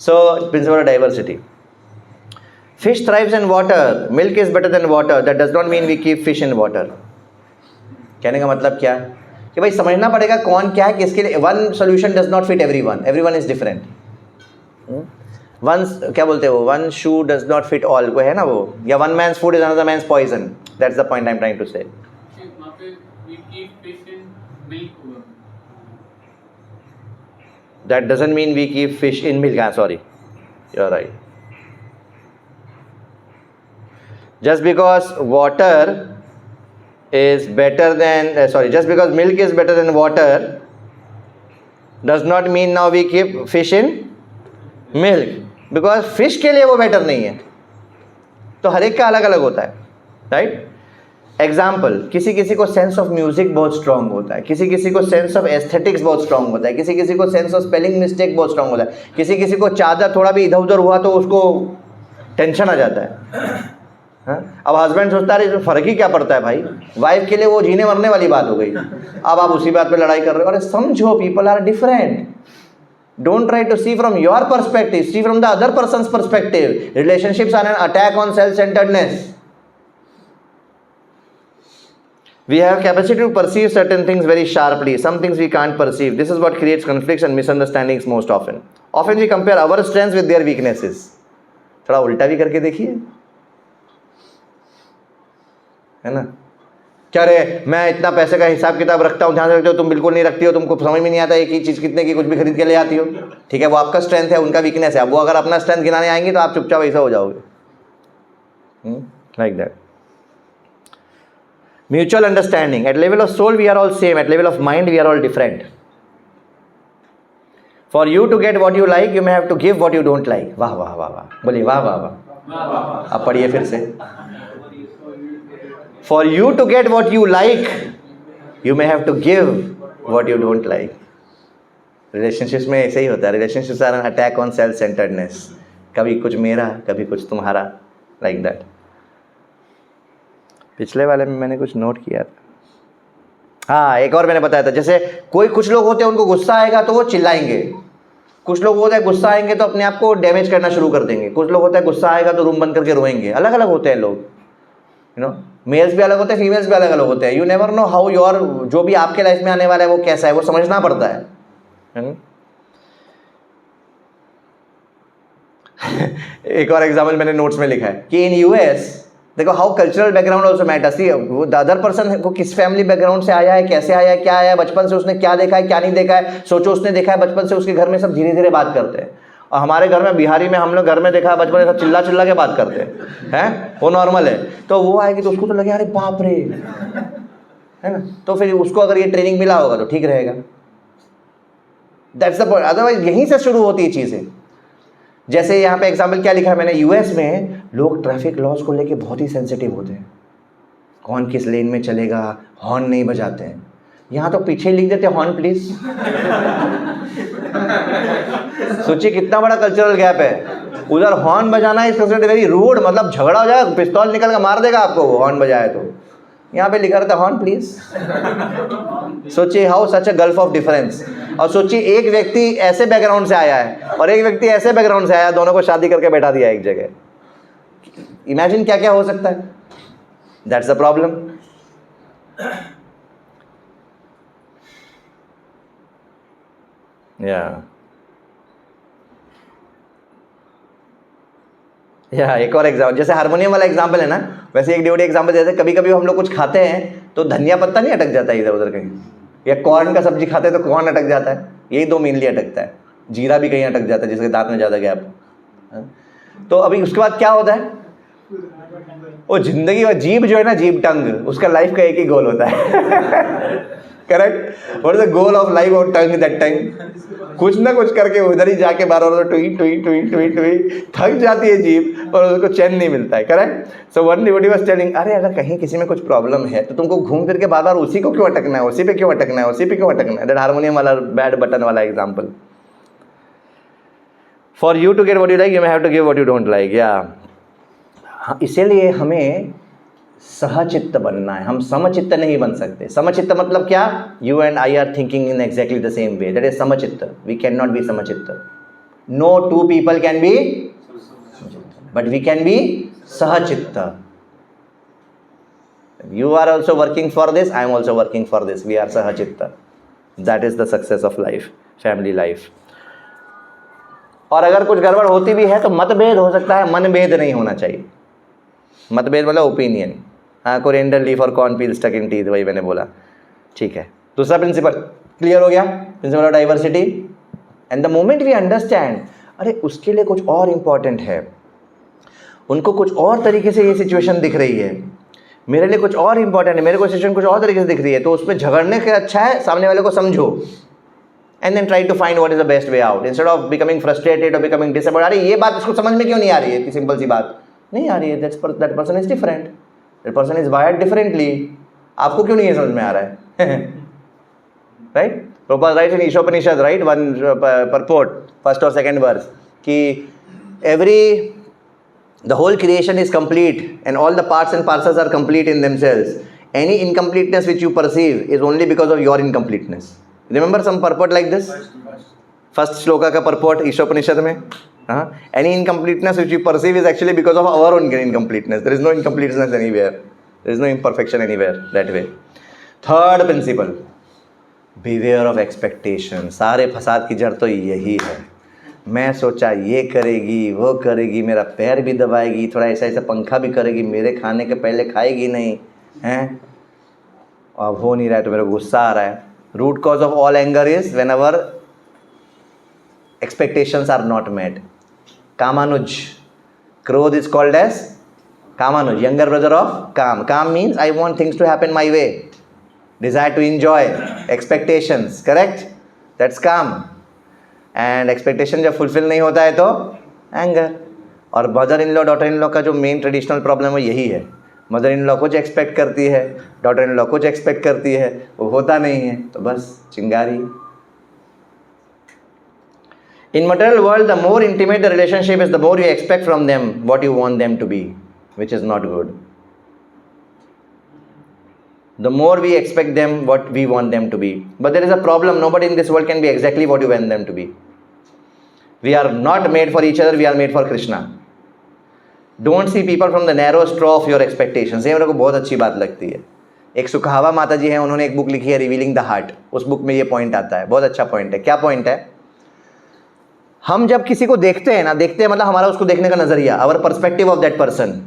So principle of diversity. Fish thrives in water, milk is better than water, that does not mean we keep fish in water. कहने का मतलब क्या कि भाई समझना पड़ेगा कौन क्या है किसके लिए। One solution does not fit everyone is different. One क्या बोलते हैं वो, one shoe does not fit all, को है ना वो, या one man's food is another man's poison, that's the point I am trying to say. That doesn't mean we keep fish in milk. Sorry, you're right. Just because water is better than just because milk is better than water does not mean now we keep fish in milk, because fish के लिए वो better नहीं है। तो हर एक का अलग अलग होता है, राइट। एग्जाम्पल, किसी किसी को सेंस ऑफ म्यूजिक बहुत स्ट्रांग होता है, किसी किसी को सेंस ऑफ एस्थेटिक्स बहुत स्ट्रांग होता है, किसी किसी को सेंस ऑफ स्पेलिंग मिस्टेक बहुत स्ट्रांग होता है, किसी किसी को चादर थोड़ा भी इधर उधर हुआ तो उसको टेंशन आ जाता है। हाँ? अब हस्बैंड सोचता है इसमें फ़र्क ही क्या पड़ता है भाई, वाइफ के लिए वो जीने मरने वाली बात हो गई। अब आप उसी बात पे लड़ाई कर रहे हो। अरे समझो, people are different. Don't try to see from your perspective, see from the other person's perspective. Relationships are an attack on self-centeredness. We have capacity to perceive certain things very sharply. Some things we can't perceive. This is what creates conflicts and misunderstandings most often. Often we compare our strengths with their weaknesses. थोड़ा उल्टा भी करके देखिए, है ना। क्या रे, मैं इतना पैसे का हिसाब किताब रखता हूँ, ध्यान रखते हो, तुम बिल्कुल नहीं रखती हो, तुमको समझ में नहीं आता एक ही चीज़ कितने की कुछ भी खरीद के ले आती हो। ठीक है, वो आपका स्ट्रेंथ है, उनका वीकनेस है। वो अगर अपना स्ट्रेंथ गिनाने आएंगे तो आप चुपचाप ऐसा हो जाओगे, like that. Mutual understanding, at level of soul we are all same, at level of mind we are all different. For you to get what you like you may have to give what you don't like. वाह वाह वाह वाह, बोलिए वाह वाह वाह। अब पढ़िए फिर से। For you to get what you like, you may have to give what you don't like. Relationships में ऐसे ही होता है। Relationships are an attack on self-centeredness. कभी कुछ मेरा, कभी कुछ तुम्हारा, like that. पिछले वाले में मैंने कुछ नोट किया था। हाँ, एक और मैंने बताया था, जैसे कुछ लोग होते हैं उनको गुस्सा आएगा तो वो चिल्लाएंगे, कुछ लोग होते हैं गुस्सा आएंगे तो अपने आप को डैमेज करना शुरू कर देंगे, कुछ लोग होते हैं गुस्सा आएगा तो रूम बंद करके रोएंगे। अलग अलग होते हैं लोग, यू नो। मेल्स भी अलग होते हैं, फीमेल्स भी अलग अलग होते हैं। You never know how your, जो भी आपके लाइफ में आने वाला है वो कैसा है, वो समझना पड़ता है। एक और एग्जाम्पल मैंने नोट्स में लिखा है कि इन यूएस देखो how cultural background also matters. वो द अदर पर्सन वो किस फैमिली बैकग्राउंड से आया है, कैसे आया है, क्या आया है, बचपन से उसने क्या देखा है, क्या नहीं देखा है। सोचो उसने देखा है बचपन से, उसके घर में सब धीरे धीरे बात करते हैं, और हमारे घर में, बिहारी में, हम लोग घर में देखा है बचपन से चिल्ला चिल्ला के बात करते हैं, वो नॉर्मल है। तो वो आएगी तो उसको तो लगे अरे बाप रे, है ना। तो फिर उसको अगर ये ट्रेनिंग मिला होगा तो ठीक रहेगा। That's the point. अदरवाइज यहीं से शुरू होती है चीज़ें। जैसे यहाँ पे एग्जाम्पल क्या लिखा है मैंने, यूएस में लोग ट्रैफिक लॉज को लेके बहुत ही सेंसिटिव होते हैं। कौन किस लेन में चलेगा, हॉर्न नहीं बजाते हैं। यहाँ तो पीछे लिख देते हैं हॉर्न प्लीज। सोचिए कितना बड़ा कल्चरल गैप है। उधर हॉर्न बजाना इज कंसिडर्ड वेरी रूड, मतलब झगड़ा हो जाएगा, पिस्तौल निकल कर मार देगा आपको वो हॉर्न बजाए तो। यहाँ पे लिखा रहता है हॉर्न प्लीज। सोचिए how such a gulf of difference. और सोचिए एक व्यक्ति ऐसे बैकग्राउंड से आया है और एक व्यक्ति ऐसे बैकग्राउंड से आया, दोनों को शादी करके बैठा दिया एक जगह। इमेजिन क्या क्या हो सकता है। That's the problem. या एक और एग्जाम्पल, जैसे हारमोनियम वाला एग्जाम्पल है ना, वैसे एक ड्यूटी एग्जाम्पल, जैसे कभी कभी हम लोग कुछ खाते हैं तो धनिया पत्ता नहीं अटक जाता है इधर उधर कहीं, या कॉर्न का सब्जी खाते हैं तो कॉर्न अटक जाता है, यही दो मेनली अटकता है। जीरा भी कहीं अटक जाता है जिसके दांत में ज़्यादा गैप हो। तो अभी उसके बाद क्या होता है, वो जिंदगी में जीभ जो है ना, जीभ टंग, उसका लाइफ का एक ही गोल होता है correct. What is the goal of life of tongue that time? कुछ ना कुछ करके उधर ही जाके बार बार टुई टुई टुई टुई टुई थक जाती है जीभ और उसको चैन नहीं मिलता है, correct. So one devotee was telling, अरे अगर कहीं किसी में कुछ प्रॉब्लम है तो तुमको घूम फिर के बार बार उसी को क्यों अटकना है, उसी पे क्यों अटकना है, उसी पे क्यों अटकना है। दैट हारमोनियम वाला बैड बटन वाला example. For you to get what you like you may have to give what you don't like. या इसीलिए हमें सहचित्त बनना है, हम समचित्त नहीं बन सकते। समचित्त मतलब क्या? You and I are thinking in exactly the same way, that is samchitt. We can not be samchitt. No two people can be, but we can be sahchitt. You are also working for this, I am also working for this, we are sahchitt. That is the success of life, family life. और अगर कुछ गड़बड़ होती भी है तो मतभेद हो सकता है, मनभेद नहीं होना चाहिए। मतभेद मतलब ओपिनियन। हाँ, कोरिएंडर लीफ और corn peel stuck in teeth, वही मैंने बोला, ठीक है। दूसरा प्रिंसिपल क्लियर हो गया, principle of diversity. And the moment we understand, अरे उसके लिए कुछ और इम्पॉर्टेंट है, उनको कुछ और तरीके से ये सिचुएशन दिख रही है, मेरे लिए कुछ और इम्पॉर्टेंट है, मेरे को सिचुएशन कुछ और तरीके से दिख रही है, तो उसमें झगड़ने के अच्छा है सामने वाले को समझो and then try to find what is the best way out instead of becoming frustrated और बिकमिंग डिसअपॉइंटेड। अरे ये बात इसको समझ में क्यों नहीं आ रही है, इतनी सिंपल सी बात नहीं आ रही है, that person is different, that person is wired differently. आपको क्यों नहीं है समझ में आ रहा है right? Prabhupada writes in Ishopanishad, right, one purport, first और सेकंड वर्स, कि every the whole creation is complete and all the parts and parcels are complete in themselves. Any incompleteness which you perceive is only because of your incompleteness. Remember some purport like this? First shloka ka purport Ishopanishad mein. Any incompleteness which you perceive is actually because of our own incompleteness. There is no incompleteness anywhere. There is no imperfection anywhere that way. Third principle, beware of expectation. सारे फसाद की जड़ तो यही है। मैं सोचा ये करेगी, वो करेगी, मेरा पैर भी दबाएगी, थोड़ा ऐसा ऐसा पंखा भी करेगी, मेरे खाने के पहले खाएगी नहीं हैं, अब हो नहीं रहा है तो मेरे को गुस्सा आ रहा है। Root cause of all anger is whenever expectations are not met. Kamanuj, krodh is called as kamanuj, younger brother of kaam. Kaam means I want things to happen my way, desire to enjoy, expectations, correct, that's kaam. And expectation जब fulfil नहीं होता है तो anger. और mother in law daughter in law का जो main traditional problem है यही है। मदर इन लॉ कुछ एक्सपेक्ट करती है, डॉटर इन लॉ कुछ एक्सपेक्ट करती है, वो होता नहीं है तो बस चिंगारी। In material world the more intimate the relationship is the more you expect from them what you want them to be, which is not good. The more we expect them what we want them to be. But there is a problem. Nobody in this world can be exactly what you want them to be. We are not made for each other. We are made for Krishna. Don't see people from the narrow straw of your expectations. ये मेरे को बहुत अच्छी बात लगती है। एक सुखावा माता जी हैं, उन्होंने एक बुक लिखी है रिवीलिंग द हार्ट। उस बुक में ये पॉइंट आता है, बहुत अच्छा पॉइंट है। क्या पॉइंट है? हम जब किसी को देखते हैं ना, देखते हैं मतलब हमारा उसको देखने का नजरिया, our perspective of that person,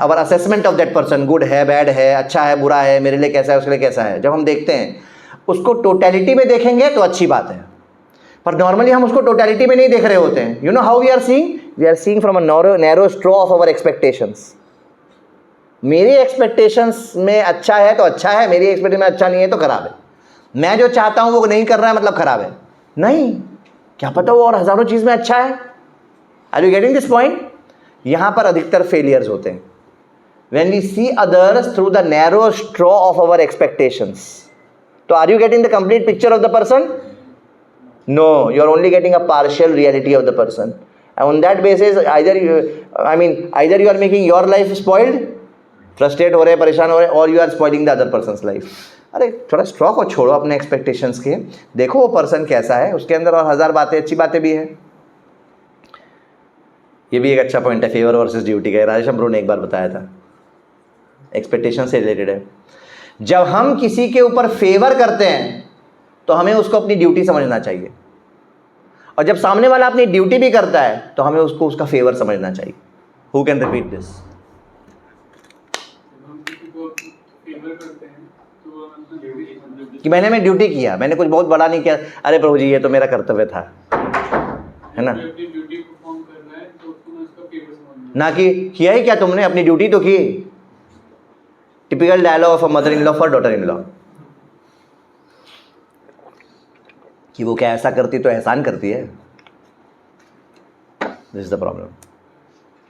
our assessment of that person, good है, बैड है, अच्छा है, बुरा है, मेरे लिए कैसा है, उसके लिए कैसा है। जब हम देखते हैं उसको टोटलिटी में देखेंगे तो अच्छी बात है, पर नॉर्मली हम उसको टोटलिटी में नहीं देख रहे होते हैं। You know how we are seeing from a narrow straw of our expectations. मेरी एक्सपेक्टेशंस में अच्छा है तो अच्छा है, मेरी एक्सपेक्टेशन में अच्छा नहीं है तो खराब है। मैं जो चाहता हूं वो नहीं कर रहा है मतलब खराब है। नहीं, क्या पता वो और हजारों चीज में अच्छा है। Are you getting this point? यहां पर अधिकतर फेलियर्स होते हैं। When we see others through the narrow straw of our expectations. So are you getting the complete picture of the person? No, you are only getting a partial reality of the person. And on that basis, either you are making your life spoiled, frustrated हो रहे, परेशान हो रहे, or you are spoiling the other person's life. अरे थोड़ा straw को छोड़ो अपने expectations के, देखो वो person कैसा है, उसके अंदर और हजार बातें, अच्छी बातें भी हैं। ये भी एक अच्छा पॉइंट है फेवर वर्सेस ड्यूटी का, राजेश अम्ब्रो ने एक बार बताया था, एक्सपेक्टेशन से रिलेटेड है। जब हम किसी के ऊपर फेवर करते हैं तो हमें उसको अपनी ड्यूटी समझना चाहिए, और जब सामने वाला अपनी ड्यूटी भी करता है तो हमें उसको उसका फेवर समझना चाहिए। Who can repeat this? कि मैंने ड्यूटी किया, मैंने कुछ बहुत बड़ा नहीं किया, अरे प्रभु जी ये तो मेरा कर्तव्य था, है ना? अपनी ड्यूटी परफॉर्म कर रहा है तो उसको उसका पेपर समझना ना कि किया ही क्या तुमने, अपनी ड्यूटी तो की। Typical dialogue of a mother in law for daughter in law, कि वो क्या ऐसा करती तो एहसान करती है। This is the problem.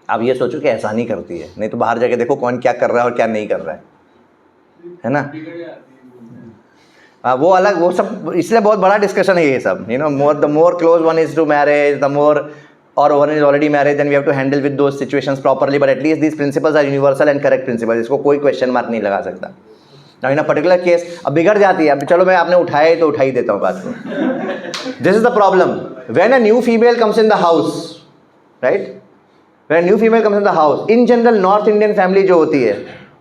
आप ये सोचो कि एहसान ही करती है, नहीं तो बाहर जाके देखो कौन क्या कर रहा है और क्या नहीं कर रहा है ना? बिगड़ जाती है। वो अलग, वो सब इसलिए बहुत बड़ा डिस्कशन है ये सब। You know, the more close one is to marriage, the more, और one is already marriage, then we have to handle with those situations properly, but at least these principles are universal and correct principles, इसको कोई question mark नहीं लगा सकता। Now in a particular case अब बिगड़ जाती है, अब चलो मैं आपने उठाया तो उठा ही देता हूँ बात को। This is the problem when a new female comes in the house, right? When new female comes in the house, in general north Indian family जो होती है,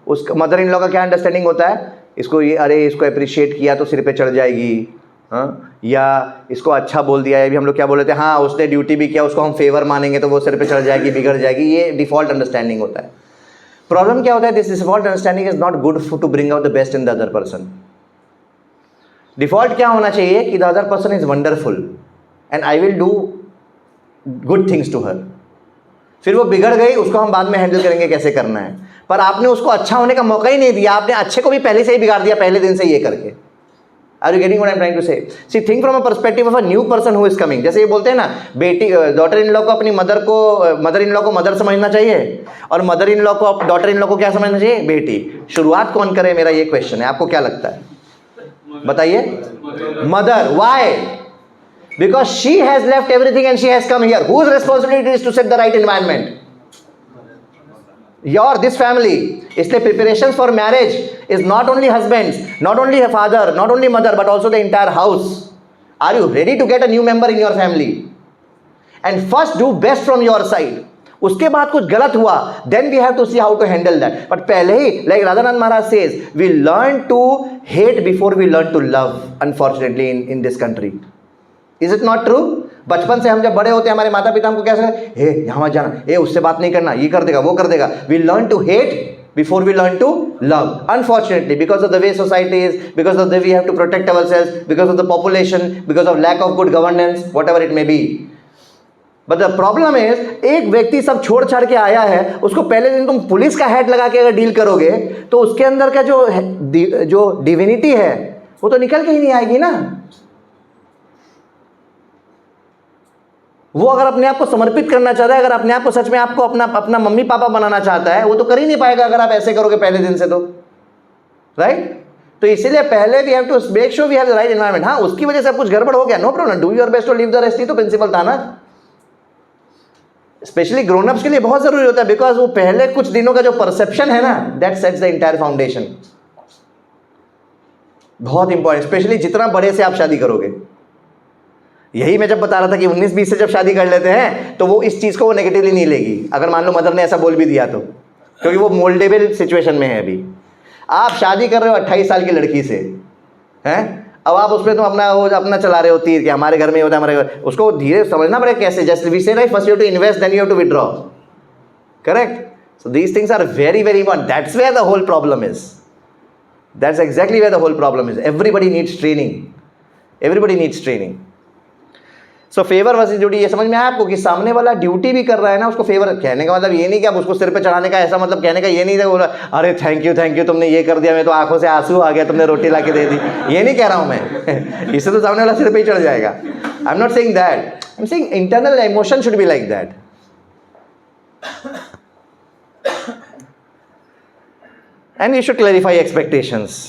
उसका मदर इन लॉ का क्या अंडरस्टैंडिंग होता है, इसको ये, अरे इसको अप्रिशिएट किया तो सिर पे चढ़ जाएगी, हाँ, या इसको अच्छा बोल दिया है, अभी हम लोग क्या बोल रहे थे, हाँ उसने ड्यूटी भी किया, उसको हम फेवर मानेंगे तो वो सिर पे चढ़ जाएगी, बिगड़ जाएगी। ये डिफॉल्ट अंडरस्टैंडिंग होता है। प्रॉब्लम क्या होता है, this default understanding is not good to bring out the best in the other person. Default क्या होना चाहिए कि the other person is wonderful and I will do good things to her. फिर वो बिगड़ गई, उसको हम बाद में हैंडल करेंगे कैसे करना है, पर आपने उसको अच्छा होने का मौका ही नहीं दिया, आपने अच्छे को भी पहले से ही बिगाड़ दिया, पहले दिन से ये करके। Are you getting what I am trying to say? See, think from a perspective of a new person who is coming. जैसे ये बोलते हैं ना, बेटी डॉटर इन लॉ को अपनी मदर इन लॉ को मदर समझना चाहिए, और मदर इन लॉ को डॉटर इन लॉ को क्या समझना चाहिए, बेटी। शुरुआत कौन करे, मेरा ये क्वेश्चन है, आपको क्या लगता है, बताइए? Mother. Why? Because she has left everything and she has come here. Whose responsibility is to set the right environment? Your, this family. इसलिए preparations for marriage is not only husbands, not only a father, not only mother, but also the entire house. Are you ready to get a new member in your family? And first do best from your side. उसके बाद कुछ गलत हुआ, then we have to see how to handle that. But पहले ही, like Radhanand Maharaj says, we learn to hate before we learn to love. Unfortunately, in this country. Is it not true? बचपन से हम जब बड़े होते हैं, हमारे माता पिता हमको क्या कहते हैं, हे यहाँ मत जाना, ए उससे बात नहीं करना, ये कर देगा वो कर देगा। We learn to hate before we learn to love, unfortunately, because of the way society is, because of the we have to protect ourselves, because of the population, because of lack of good governance, whatever it may be. But the problem is, एक व्यक्ति सब छोड़ छाड़ के आया है, उसको पहले दिन तुम पुलिस का हैट लगा के अगर डील करोगे तो उसके अंदर का जो डिविनिटी है वो तो निकल के ही नहीं आएगी ना। वो अगर अपने आप को समर्पित करना चाहता है, अगर अपने आप को सच में आपको अपना मम्मी पापा बनाना चाहता है, वो तो कर ही नहीं पाएगा अगर आप ऐसे करोगे पहले दिन से, तो राइट? तो इसीलिए पहले we have to make sure we have the right environment. हाँ, उसकी वजह से कुछ गड़बड़ हो गया, no problem, do your best to leave the rest, ही तो प्रिंसिपल था ना। स्पेशली ग्रोन अप्स के लिए बहुत जरूरी होता है, बिकॉज वो पहले कुछ दिनों का जो परसेप्शन है ना, that sets the entire foundation. बहुत इंपॉर्टेंट, स्पेशली जितना बड़े से आप शादी करोगे। यही मैं जब बता रहा था कि 19-20 से जब शादी कर लेते हैं तो वो इस चीज़ को वो नेगेटिवली नहीं लेगी, अगर मान लो मदर ने ऐसा बोल भी दिया तो, क्योंकि वो मोल्डेबल सिचुएशन में है। अभी आप शादी कर रहे हो 28 साल की लड़की से, हैं, अब आप उसमें तो अपना चला रहे हो तीर कि हमारे घर में होता है, हमारे घर, उसको धीरे समझना पड़ेगा कैसे। Just we say right, first you have to invest, then you have to withdraw, correct? So these things are very very important, that's where the whole problem is, that's exactly where the whole problem is. Everybody needs training, everybody needs training. So favour versus duty, ये समझ में आया आपको कि सामने वाला duty भी कर रहा है ना, उसको फेवर, कहने का मतलब ये नहीं कि आप उसको सिर पे चढ़ाने का, ऐसा मतलब कहने का ये नहीं था बोला अरे थैंक यू तुमने ये कर दिया, मैं तो आंखों से आंसू आ गया, तुमने रोटी ला के दे दी, ये नहीं कह रहा हूं मैं। इससे तो सामने वाला सिर पे ही चढ़ जाएगा। आई am not saying that, I am saying internal emotion should be like that. And you should clarify expectations,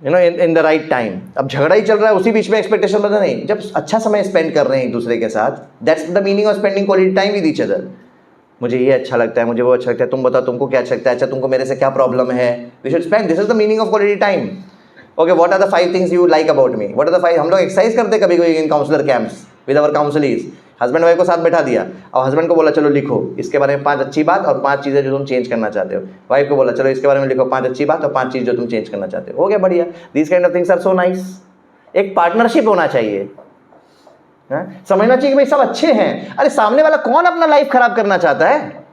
you know, in the right time. अब झगड़ा ही चल रहा है, उसी बीच में एक्सपेक्टेशन बता नहीं, जब अच्छा समय स्पेंड कर रहे हैं एक दूसरे के साथ, that's the meaning of spending quality time with each other. मुझे ये अच्छा लगता है, मुझे वो अच्छा लगता है, तुम बताओ तुमको क्या अच्छा लगता है, अच्छा तुमको मेरे से क्या प्रॉब्लम है, we should spend, this is the meaning of quality time. Okay, what are the 5 things you like about me, what are the 5, हम लोग एक्सरसाइज करते कभी कोई in counsellor camps with our counsellees, husband wife को साथ बैठा दिया और हस्बैंड को बोला चलो लिखो इसके बारे में 5 अच्छी बात और 5 चीज़ें जो तुम चेंज करना चाहते हो, वाइफ को बोला चलो इसके बारे में लिखो 5 अच्छी बात और 5 चीज़ जो तुम चेंज करना चाहते हो। हो गया, बढ़िया। These kind of things are so nice. एक पार्टनरशिप होना चाहिए, समझना चाहिए कि भाई सब अच्छे हैं। अरे सामने वाला कौन अपना लाइफ खराब करना चाहता है?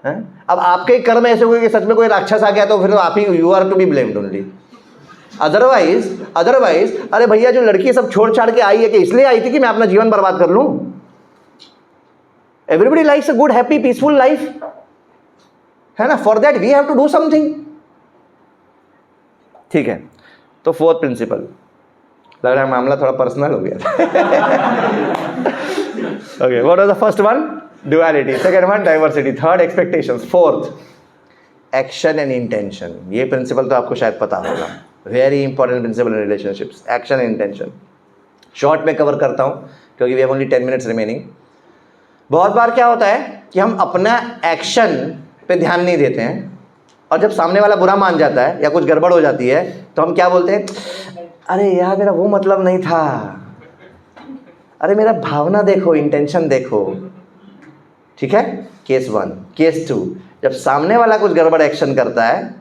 अब आपके कर्म ऐसे हुए कि सच में कोई राक्षस आ गया तो फिर तो आप ही, you are to be blamed only. Otherwise अरे भैया जो लड़की सब छोड़ छाड़ के आई है कि इसलिए आई थी कि मैं अपना जीवन बर्बाद कर लूं, everybody likes a good happy peaceful life, है ना? For that we have to do something. ठीक है, तो फोर्थ प्रिंसिपल, लग रहा है मामला थोड़ा पर्सनल हो गया. Okay, what was the first one? Duality. Second one, diversity. Third, expectations. Fourth, action and intention. ये प्रिंसिपल तो आपको शायद पता होगा. Very important principle in relationships. Action and intention. Short में कवर करता हूँ क्योंकि we have only 10 minutes remaining. बहुत बार क्या होता है कि हम अपना एक्शन पे ध्यान नहीं देते हैं, और जब सामने वाला बुरा मान जाता है या कुछ गड़बड़ हो जाती है तो हम क्या बोलते हैं, अरे यार मेरा वो मतलब नहीं था, अरे मेरा भावना देखो, इंटेंशन देखो. ठीक है, केस 1. केस 2, जब सामने वाला कुछ गड़बड़ एक्शन करता है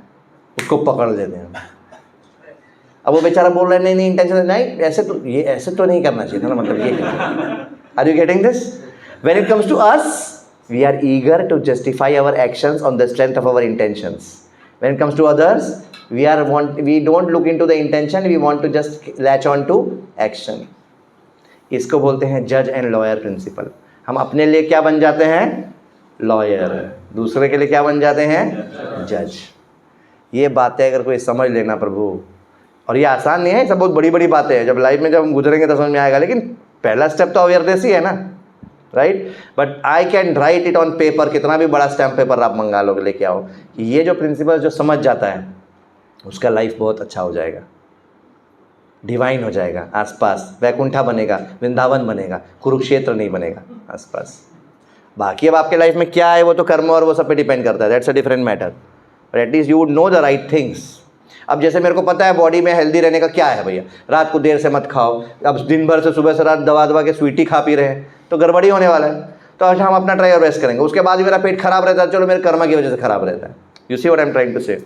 उसको पकड़ लेते हैं. अब वो बेचारा बोल रहा है नहीं नहीं इंटेंशन नहीं, ऐसे तो नहीं करना चाहिए था ना, मतलब ये. Are you getting this? When it comes to us, we are eager to justify our actions on the strength of our intentions. When it comes to others, we don't look into the intention, we want to just latch on to action. इसको बोलते हैं जज and lawyer principal. हम अपने लिए क्या बन जाते हैं? लॉयर. दूसरे के लिए क्या बन जाते हैं? जज. ये बातें अगर कोई समझ लेना प्रभु, और ये आसान नहीं है, सब बहुत बड़ी बड़ी बातें हैं, जब लाइफ में जब हम गुजरेंगे तो समझ में आएगा, लेकिन पहला स्टेप तो अवेयरनेस ही है ना, right? But I can write it on paper. कितना भी बड़ा स्टैम्प पेपर आप मंगा लो, लेके आओ, ये जो प्रिंसिपल जो समझ जाता है उसका लाइफ बहुत अच्छा हो जाएगा, डिवाइन हो जाएगा. आसपास वैकुंठा बनेगा, वृंदावन बनेगा, कुरुक्षेत्र नहीं बनेगा आसपास. बाकी अब आपके लाइफ में क्या है वो तो कर्म और वो सब पे डिपेंड करता है, that's a different matter. But at least you would know the right things. अब जैसे मेरे को पता है बॉडी में हेल्दी रहने का क्या है भैया, रात को देर से मत खाओ. अब दिन भर से सुबह से रात दवा के स्वीटी खा पी रहे हैं तो गड़बड़ी होने वाला है. तो आज हम अपना ट्राई और बेस्ट करेंगे, उसके बाद मेरा पेट खराब रहता है, चलो मेरे कर्मा की वजह से खराब रहता है. You see what I am trying to say.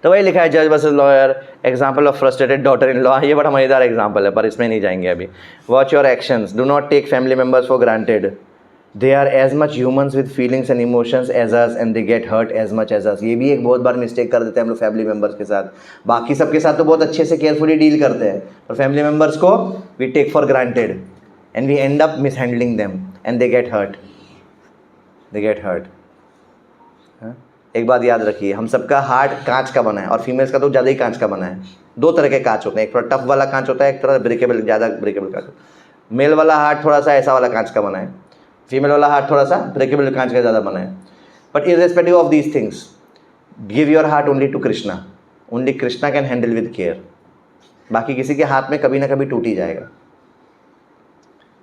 तो वही लिखा है जज versus lawyer, example of frustrated daughter in law. ये बड़ा मज़ेदार एग्जाम्पल है पर इसमें नहीं जाएंगे अभी. Watch your actions, do not take family members for granted. They are as much humans with feelings and emotions as us and they get hurt as much as us. ये भी एक बहुत बार मिस्टेक कर देते हैं हम लोग फैमिली मेम्बर्स के साथ. बाकी सबके साथ तो बहुत अच्छे से केयरफुली डील करते हैं, और फैमिली मेम्बर्स को we take for granted and we end up mishandling them and they get hurt. एक बात याद रखिए, हम सबका हार्ट कांच का बना है, और फीमेल्स का तो ज़्यादा ही कांच का बना है. दो तरह के कांच होते हैं, एक थोड़ा टफ वाला कांच होता है, एक थोड़ा ब्रेकेबल, ज़्यादा ब्रेकेबल कांच. मेल वाला हार्ट थोड़ा सा ऐसा वाला कांच का बना है, फीमेल वाला हार्ट थोड़ा सा ब्रेकेबल कांच का ज़्यादा बना है. But irrespective of these things, give your heart only to Krishna. Only Krishna can handle with care. बाकी किसी के हाथ में कभी ना कभी टूट ही जाएगा.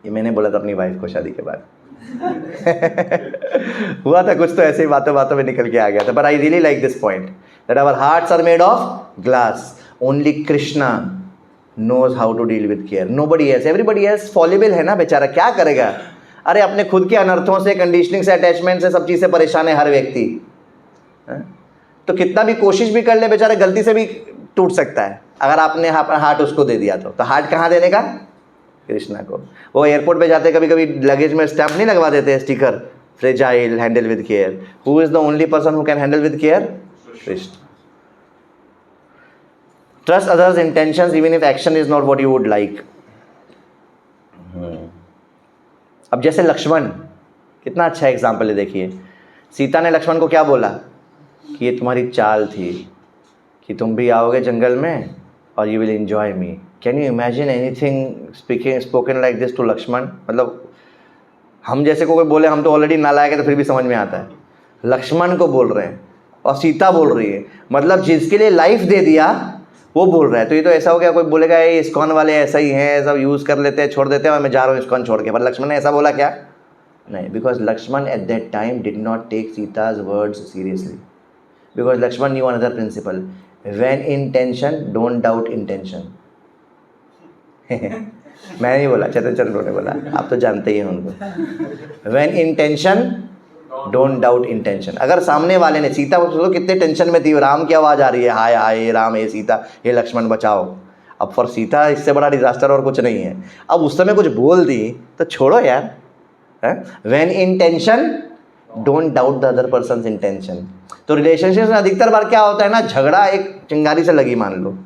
ये मैंने बोला था अपनी वाइफ को शादी के बाद. हुआ था कुछ तो ऐसे ही बातों में निकल के आ गया था. But I really like this point that our hearts are made of glass. Only Krishna knows how to deal with care. Nobody else. Everybody else fallible है ना बेचारा, क्या करेगा? अरे अपने खुद के अनर्थों से, कंडीशनिंग से, अटैचमेंट से, सब चीज़ से परेशान है हर व्यक्ति. तो कितना भी कोशिश भी कर ले बेचारा, गलती से भी टूट सकता है. अगर आपने हार्ट उसको दे दिया तो हार्ट कहाँ देने का? कृष्णा को. वो एयरपोर्ट पे जाते कभी कभी लगेज में स्टैम्प नहीं लगवा देते sticker, fragile, handle with care. Who is the only person who can handle with care? Krishna. Trust others intentions even if action is not what you would like. अब जैसे लक्ष्मण, कितना अच्छा एग्जाम्पल है. देखिए सीता ने लक्ष्मण को क्या बोला कि ये तुम्हारी चाल थी कि तुम भी आओगे जंगल में और you will enjoy me. Can you imagine anything spoken like this to Lakshman? मतलब हम जैसे को कोई बोले, हम तो ऑलरेडी नालायक है तो फिर भी समझ में आता है. लक्ष्मण को बोल रहे हैं और सीता बोल रही है, मतलब जिसके लिए लाइफ दे दिया वो बोल रहा है. तो ये तो ऐसा हो गया, कोई बोलेगा ये इस्कॉन वाले ऐसा ही हैं, सब यूज़ कर लेते हैं, छोड़ देते हैं, और मैं जा रहा हूँ इस्कॉन छोड़ के. पर लक्ष्मण ने ऐसा बोला क्या? नहीं. Because Lakshman at that time did not take Sita's words seriously. Because Lakshman knew another principle, when intention don't doubt intention. मैंने नहीं बोला, चतन चंद्र ने बोला, आप तो जानते ही हैं उनको. When intention don't doubt intention. अगर सामने वाले ने, सीता तो कितने टेंशन में थी, राम की आवाज़ आ रही है, हाय हाय राम, हे सीता, हे लक्ष्मण बचाओ. अब फॉर सीता इससे बड़ा डिजास्टर और कुछ नहीं है. अब उस समय कुछ बोल दी तो छोड़ो यार. When intention don't doubt the other person intention. तो रिलेशनशिप में अधिकतर बार क्या होता है ना, झगड़ा एक चिंगारी से लगी मान लो.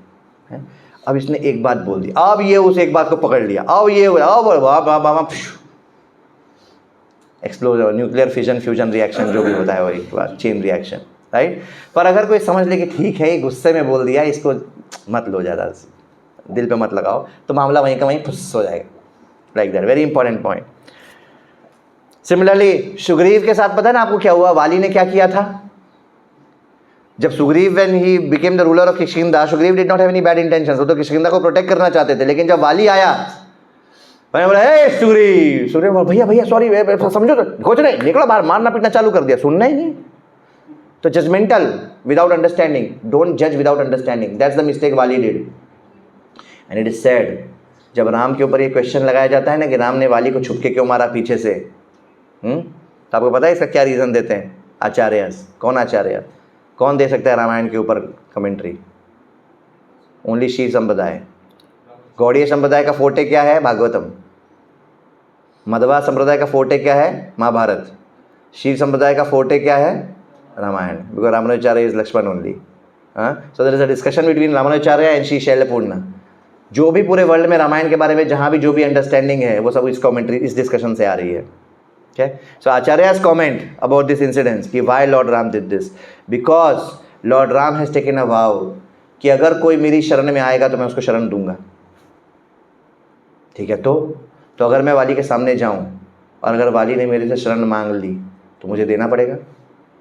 अब इसने एक बात बोल दी, अब ये उस एक बात को पकड़ लिया, अब ये अब explosion, nuclear fission fusion reaction जो भी होता है वो एक बार चेन रिएक्शन, राइट। पर अगर कोई समझ ले कि ठीक है ये गुस्से में बोल दिया, इसको मत लो ज़्यादा दिल पे मत लगाओ, तो मामला वहीं का वहीं फुस हो जाएगा, like that. Very important point. Similarly Sugriva के साथ पता है ना आपको क्या हुआ, वाली ने क्या किया था जब Sugriva when he became the ruler of Kishkindha, Sugriva did not have any bad intentions, वो तो किष्किंधा को प्रोटेक्ट करना चाहते थे, लेकिन जब वाली आया मैंने बोला ए सुग्रीव, सुग्रीव बोला भैया भैया सॉरी समझो तो कुछ नहीं, निकलो बाहर, मारना पीटना चालू कर दिया, सुनना ही नहीं। तो जजमेंटल विदाउट अंडरस्टैंडिंग, डोंट जज without understanding, that's the mistake Vali did. And it is sad जब राम के ऊपर ये क्वेश्चन लगाया जाता है ना कि राम ने वाली को छुपके क्यों मारा पीछे से, तो आपको पता है इसका क्या रीज़न देते हैं आचार्य? कौन आचार्य, कौन दे सकता है रामायण के ऊपर कमेंट्री? ओनली शीव संप्रदाय। गौड़ीय संप्रदाय का फोर्टे क्या है? भागवतम। मध्वा संप्रदाय का फोर्टे क्या है? महाभारत। शीव संप्रदाय का फोर्टे क्या है? Ramayana, because Ramanujacharya is Lakshman only. So there is a discussion between Ramanujacharya and Shri Shailapurna. जो भी पूरे वर्ल्ड में रामायण के बारे में जहाँ भी जो भी अंडरस्टैंडिंग है वो सब इस कमेंट्री, इस डिस्कशन से आ रही है। Okay, so Acharya's comment about this incident कि why Lord Ram did this, because Lord Ram has taken a vow कि अगर कोई मेरी शरण में आएगा तो मैं उसको शरण दूंगा। ठीक है, तो अगर मैं वाली के सामने जाऊं और अगर वाली ने मेरे से शरण मांग ली तो मुझे देना पड़ेगा,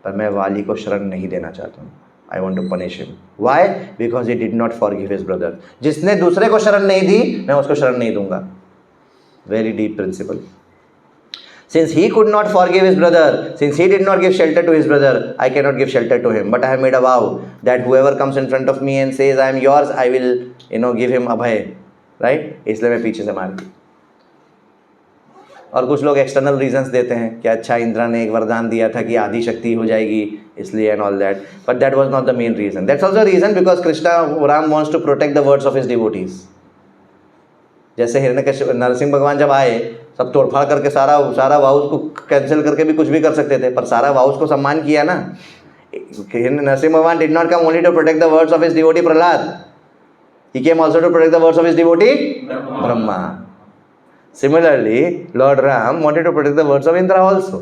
पर मैं वाली को शरण नहीं देना चाहता हूँ। I want to punish him. Why? Because he did not forgive his brother. जिसने दूसरे को शरण नहीं दी मैं उसको शरण नहीं दूंगा। Very deep principle. Since he could not forgive his brother, since he did not give shelter to his brother, I cannot give shelter to him. But I have made a vow that whoever comes in front of me and says I am yours, I will, give him abhay. Right? इसलिए मैं पीछे से मार दी। और कुछ लोग external reasons देते हैं कि अच्छा इंद्रा ने एक वरदान दिया था कि आदि शक्ति हो जाएगी इसलिए and all that, but that was not the main reason. That's also reason because Krishna Ram wants to protect the words of his devotees. जैसे हिरण्यकश्यप, नरसिंह भगवान जब आए सब तोड़फाड़ करके सारा वाउस को कैंसिल करके भी कुछ भी कर सकते थे, पर सारा वाउस को सम्मान किया ना। नरसिंह भगवान did not come only to protect the words of his devotee Prahlad, he came also to protect the words of his devotee Brahma. Similarly lord Ram wanted to protect the words of Indra also,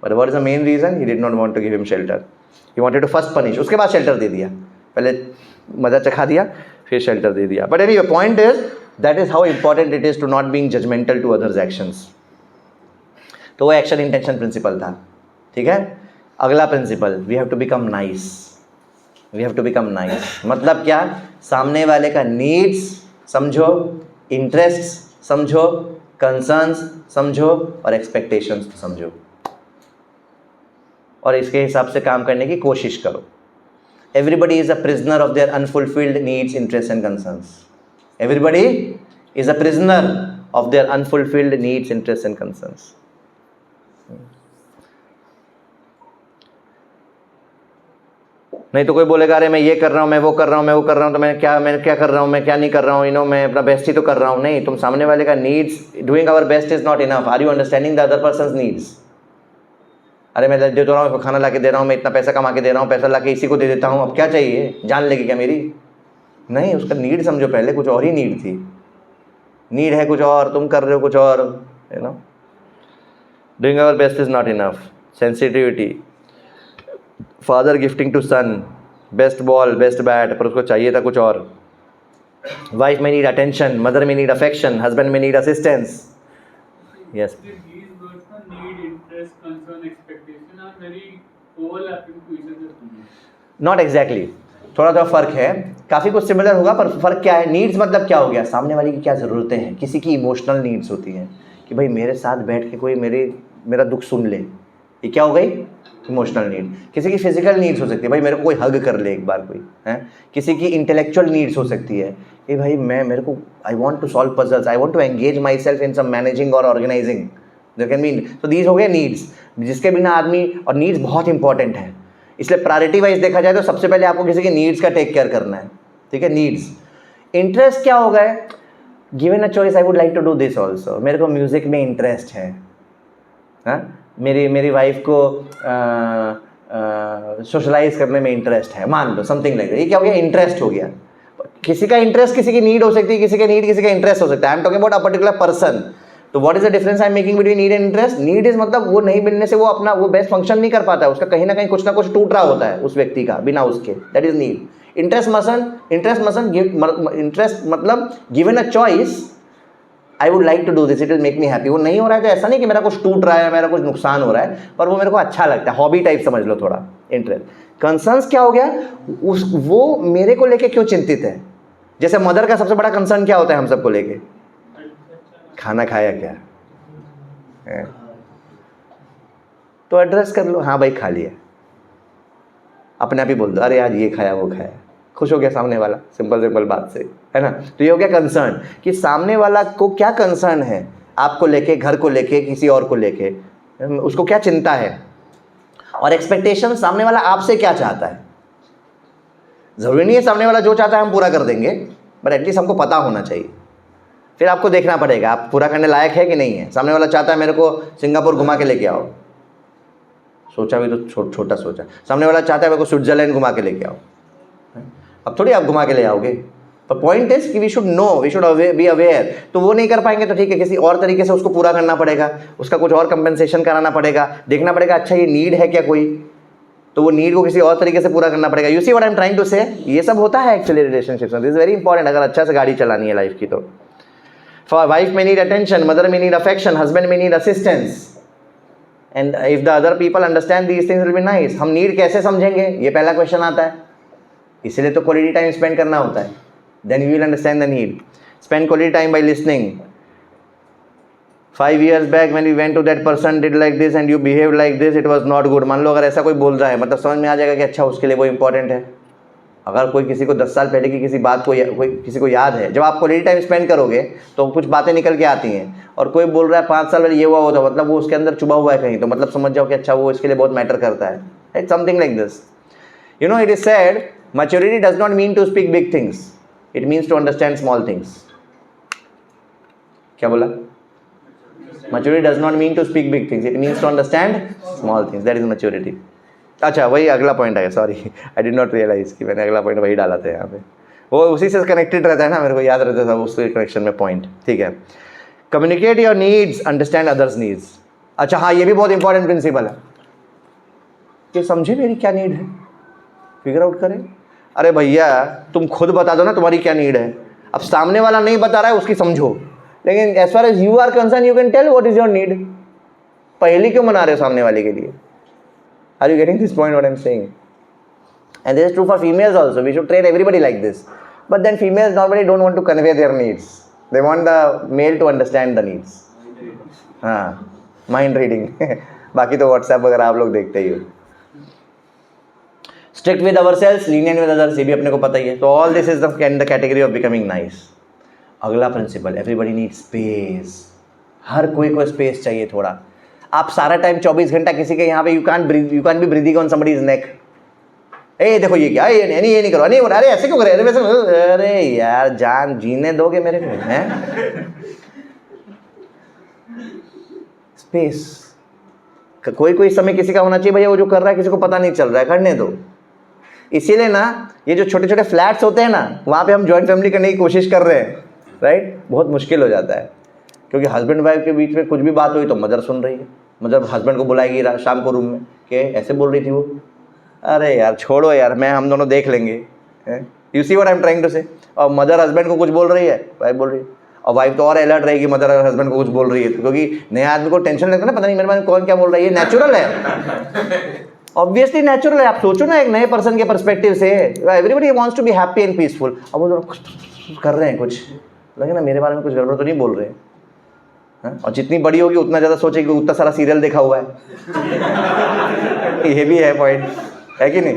but what is the main reason? He did not want to give him shelter, he wanted to first punish, उसके बाद shelter दे दिया, पहले मजा चखा दिया फिर shelter दे दिया। But anyway point is that is how important it is to not being judgmental to others actions. तो वो एक्शन इंटेंशन प्रिंसिपल था। ठीक है, अगला principle, we have to become nice. We have to become nice मतलब क्या? सामने वाले का नीड्स समझो, इंटरेस्ट समझो, कंसर्न्स समझो और एक्सपेक्टेशंस समझो, और इसके हिसाब से काम करने की कोशिश करो। Everybody is a prisoner of their unfulfilled needs, interest and concerns. Everybody is a prisoner of their unfulfilled needs, interests and concerns. नहीं तो कोई बोलेगा अरे मैं ये कर रहा हूँ, मैं वो कर रहा हूँ, मैं वो कर रहा हूँ, तो मैं क्या कर रहा हूँ, मैं क्या नहीं कर रहा हूँ, मैं अपना बेस्ट ही तो कर रहा हूँ। नहीं, तुम सामने वाले का needs, doing our best is not enough. Are you understanding the other person's needs? अरे मैं दे रहा हूँ, खाना ला के दे रहा हूँ, मैं इतना पैसा कमा के दे रहा हूँ, पैसा ला के इसी को दे देता हूँ, अब क्या चाहिए, जान लेगी क्या मेरी? नहीं, उसका नीड समझो, पहले कुछ और ही नीड थी, नीड है कुछ और, तुम कर रहे हो कुछ और। Doing our best is not enough. Sensitivity, father gifting to son best ball best bat, पर उसको चाहिए था कुछ और। वाइफ में नीड अटेंशन, मदर में नीड अफेक्शन, हस्बैंड में need assistance. Yes, These words का need, interest, concern, expectation are very overlapping to each other. Not exactly, थोड़ा फ़र्क है, काफ़ी कुछ सिमिलर होगा, पर फ़र्क क्या है? नीड्स मतलब क्या हो गया? सामने वाले की क्या ज़रूरतें हैं। किसी की इमोशनल नीड्स होती हैं कि भाई मेरे साथ बैठ के कोई मेरा दुख सुन ले, ये क्या हो गई? Emotional need. किसी की फिजिकल नीड्स हो सकती है, भाई मेरे को कोई हग कर ले एक बार कोई है। किसी की इंटेलेक्चुअल नीड्स हो सकती है कि भाई मेरे को I want to solve puzzles, I want to engage myself in some managing और ऑर्गेनाइजिंग, देयर कैन बी। तो दीज हो गए नीड्स, जिसके बिना आदमी, और नीड्स बहुत इंपॉर्टेंट है, इसलिए प्रायोरिटी वाइज देखा जाए तो सबसे पहले आपको किसी की नीड्स का टेक केयर करना है। ठीक है, नीड्स। इंटरेस्ट क्या होगा? Given a choice I would like to do this also, मेरे को म्यूज़िक में इंटरेस्ट है, मेरी वाइफ को सोशलाइज करने में इंटरेस्ट है, मान लो समथिंग लाइक दैट। ये क्या हो गया? इंटरेस्ट हो गया। किसी का इंटरेस्ट किसी की नीड हो सकती है, किसी का नीड किसी का इंटरेस्ट हो सकता है। I am talking about a particular person तो what is the difference I am making between need and interest? Need is मतलब वो नहीं मिलने से वो अपना वो बेस्ट फंक्शन नहीं कर पाता है, उसका कहीं ना कहीं कुछ ना कुछ टूट रहा होता है उस व्यक्ति का बिना उसके, दैट इज नीड. इंटरेस्ट मतलब given a choice, I would like to do this, it will make me happy. वो नहीं हो रहा है तो ऐसा नहीं कि मेरा कुछ टूट रहा है, मेरा कुछ नुकसान हो रहा है, पर वो मेरे को अच्छा लगता है, हॉबी टाइप समझ लो थोड़ा. इंटरेस्ट. कंसर्न्स क्या हो गया, वो मेरे को लेके क्यों चिंतित है. जैसे मदर का सबसे बड़ा कंसर्न क्या होता है हम सबको लेके, खाना खाया क्या है? तो एड्रेस कर लो, हाँ भाई खा लिया, अपने आप ही बोल दो अरे आज ये खाया वो खाया, खुश हो गया सामने वाला, सिंपल बात से, है ना. तो ये हो गया कंसर्न, कि सामने वाला को क्या कंसर्न है आपको लेके, घर को लेके, किसी और को लेके, उसको क्या चिंता है. और एक्सपेक्टेशन, सामने वाला आपसे क्या चाहता है. ज़रूरी नहीं है सामने वाला जो चाहता है हम पूरा कर देंगे, बट एटलीस्ट हमको पता होना चाहिए. फिर आपको देखना पड़ेगा आप पूरा करने लायक है कि नहीं है. सामने वाला चाहता है मेरे को सिंगापुर घुमा के लेके आओ, सोचा भी तो छोटा सोचा. सामने वाला चाहता है मेरे को स्विट्जरलैंड घुमा के लेके आओ, अब थोड़ी आप घुमा के ले आओगे. पर पॉइंट इज कि we should know, we should be aware. तो वो नहीं कर पाएंगे तो ठीक है, किसी और तरीके से उसको पूरा करना पड़ेगा, उसका कुछ और कंपेंसेशन कराना पड़ेगा, देखना पड़ेगा अच्छा ये नीड है क्या कोई, तो वो नीड को किसी और तरीके से पूरा करना पड़ेगा. You see what I am trying to say. ये सब होता है एक्चुअली रिलेशनशिप्स में. दिस इज वेरी इंपॉर्टेंट अगर अच्छा से गाड़ी चलानी है लाइफ की तो. फॉर वाइफ में नीड अटेंशन, मदर में नीड अफेक्शन, हस्बैंड में need assistance. And if the other people understand these things will be nice. हम नीड कैसे समझेंगे, ये पहला क्वेश्चन आता है. इसलिए तो क्वालिटी टाइम स्पेंड करना होता है. Then you will understand the need. Spend quality time by listening. 5 years back when we went to that person did like this and you behaved like this, it was not good. मान लो अगर ऐसा कोई बोल रहा है, मतलब समझ में आ जाएगा कि अच्छा उसके लिए वो इंपॉर्टेंट है. अगर कोई किसी को 10 साल पहले की किसी बात को कोई किसी को याद है, जब आप क्वालिटी टाइम स्पेंड करोगे तो कुछ बातें निकल के आती हैं. और कोई बोल रहा है 5 साल पहले ये हुआ होता, मतलब वो उसके अंदर छुपा हुआ है कहीं, तो मतलब समझ जाओ कि अच्छा वो इसके लिए बहुत मैटर करता है. It's something like this. You know it is said maturity does not mean to speak big things, it means to understand small things. क्या बोला? Maturity does not mean to speak big things, it means to understand small things. That is maturity. अच्छा वही अगला point है, sorry I did not realise कि मैंने अगला point वही डाला था यहाँ पे. वो उसी से कनेक्टेड रहता है ना, मेरे को याद रहता था उसके कनेक्शन में पॉइंट. ठीक है. Communicate your needs, understand others needs. अच्छा हाँ, ये भी बहुत इंपॉर्टेंट प्रिंसिपल है कि समझे मेरी क्या नीड है, फिगर आउट करें. अरे भैया तुम खुद बता दो ना तुम्हारी क्या नीड है. अब सामने वाला नहीं बता रहा है उसकी समझो, लेकिन as far as you are concern you can tell what is your need. पहली क्यों मना रहे हो सामने वाले के लिए? Are you getting this point what I am saying? And this is true for females also. We should train everybody like this. But then females normally don't want to convey their needs, they want the male to understand the needs. हाँ, mind reading. बाकी तो WhatsApp वगैरह आप लोग देखते ही हो. Strict with ourselves, lenient with others, ये भी अपने को पता ही है. तो all this is the category of becoming nice. अगला प्रिंसिपल, एवरीबडी नीड स्पेस. हर कोई को स्पेस चाहिए थोड़ा. आप सारा टाइम 24 घंटा किसी के यहाँ पे you can't be breathing on somebody's neck. ए देखो ये क्या, ये नहीं करो, नहीं अरे ऐसे क्यों करे, अरे वैसे, अरे यार जान जीने दोगे मेरे को हैं? स्पेस. कोई समय किसी का होना चाहिए भैया, वो जो कर रहा है किसी को पता नहीं चल रहा है, करने दो. इसीलिए ना ये जो छोटे छोटे फ्लैट्स होते हैं ना, वहाँ पे हम जॉइंट फैमिली करने की कोशिश कर रहे हैं, राइट. बहुत मुश्किल हो जाता है क्योंकि हस्बैंड वाइफ के बीच में कुछ भी बात हुई तो मदर सुन रही है, मतलब हस्बैंड को बुलाएगी शाम को रूम में कि ऐसे बोल रही थी वो. अरे यार छोड़ो यार, हम दोनों देख लेंगे. You see what I am trying to say. और मदर हस्बैंड को कुछ बोल रही है, वाइफ बोल रही है, और वाइफ तो और अलर्ट रहेगी मदर और हस्बैंड को कुछ बोल रही है, क्योंकि नए आदमी को टेंशन लगता है ना, पता नहीं मेरे बारे में कौन क्या बोल रहा है. ये नेचुरल है, ऑब्वियसली नेचुरल है. आप सोचो ना एक नए पर्सन के पर्सपेक्टिव से, everybody wants to be happy and peaceful. अब वो कर रहे हैं कुछ, लगे ना मेरे बारे में कुछ गड़बड़ तो नहीं बोल रहे हैं. और जितनी बड़ी होगी उतना ज़्यादा सोचेगी, उतना सारा सीरियल देखा हुआ है. ये भी है पॉइंट, है कि नहीं.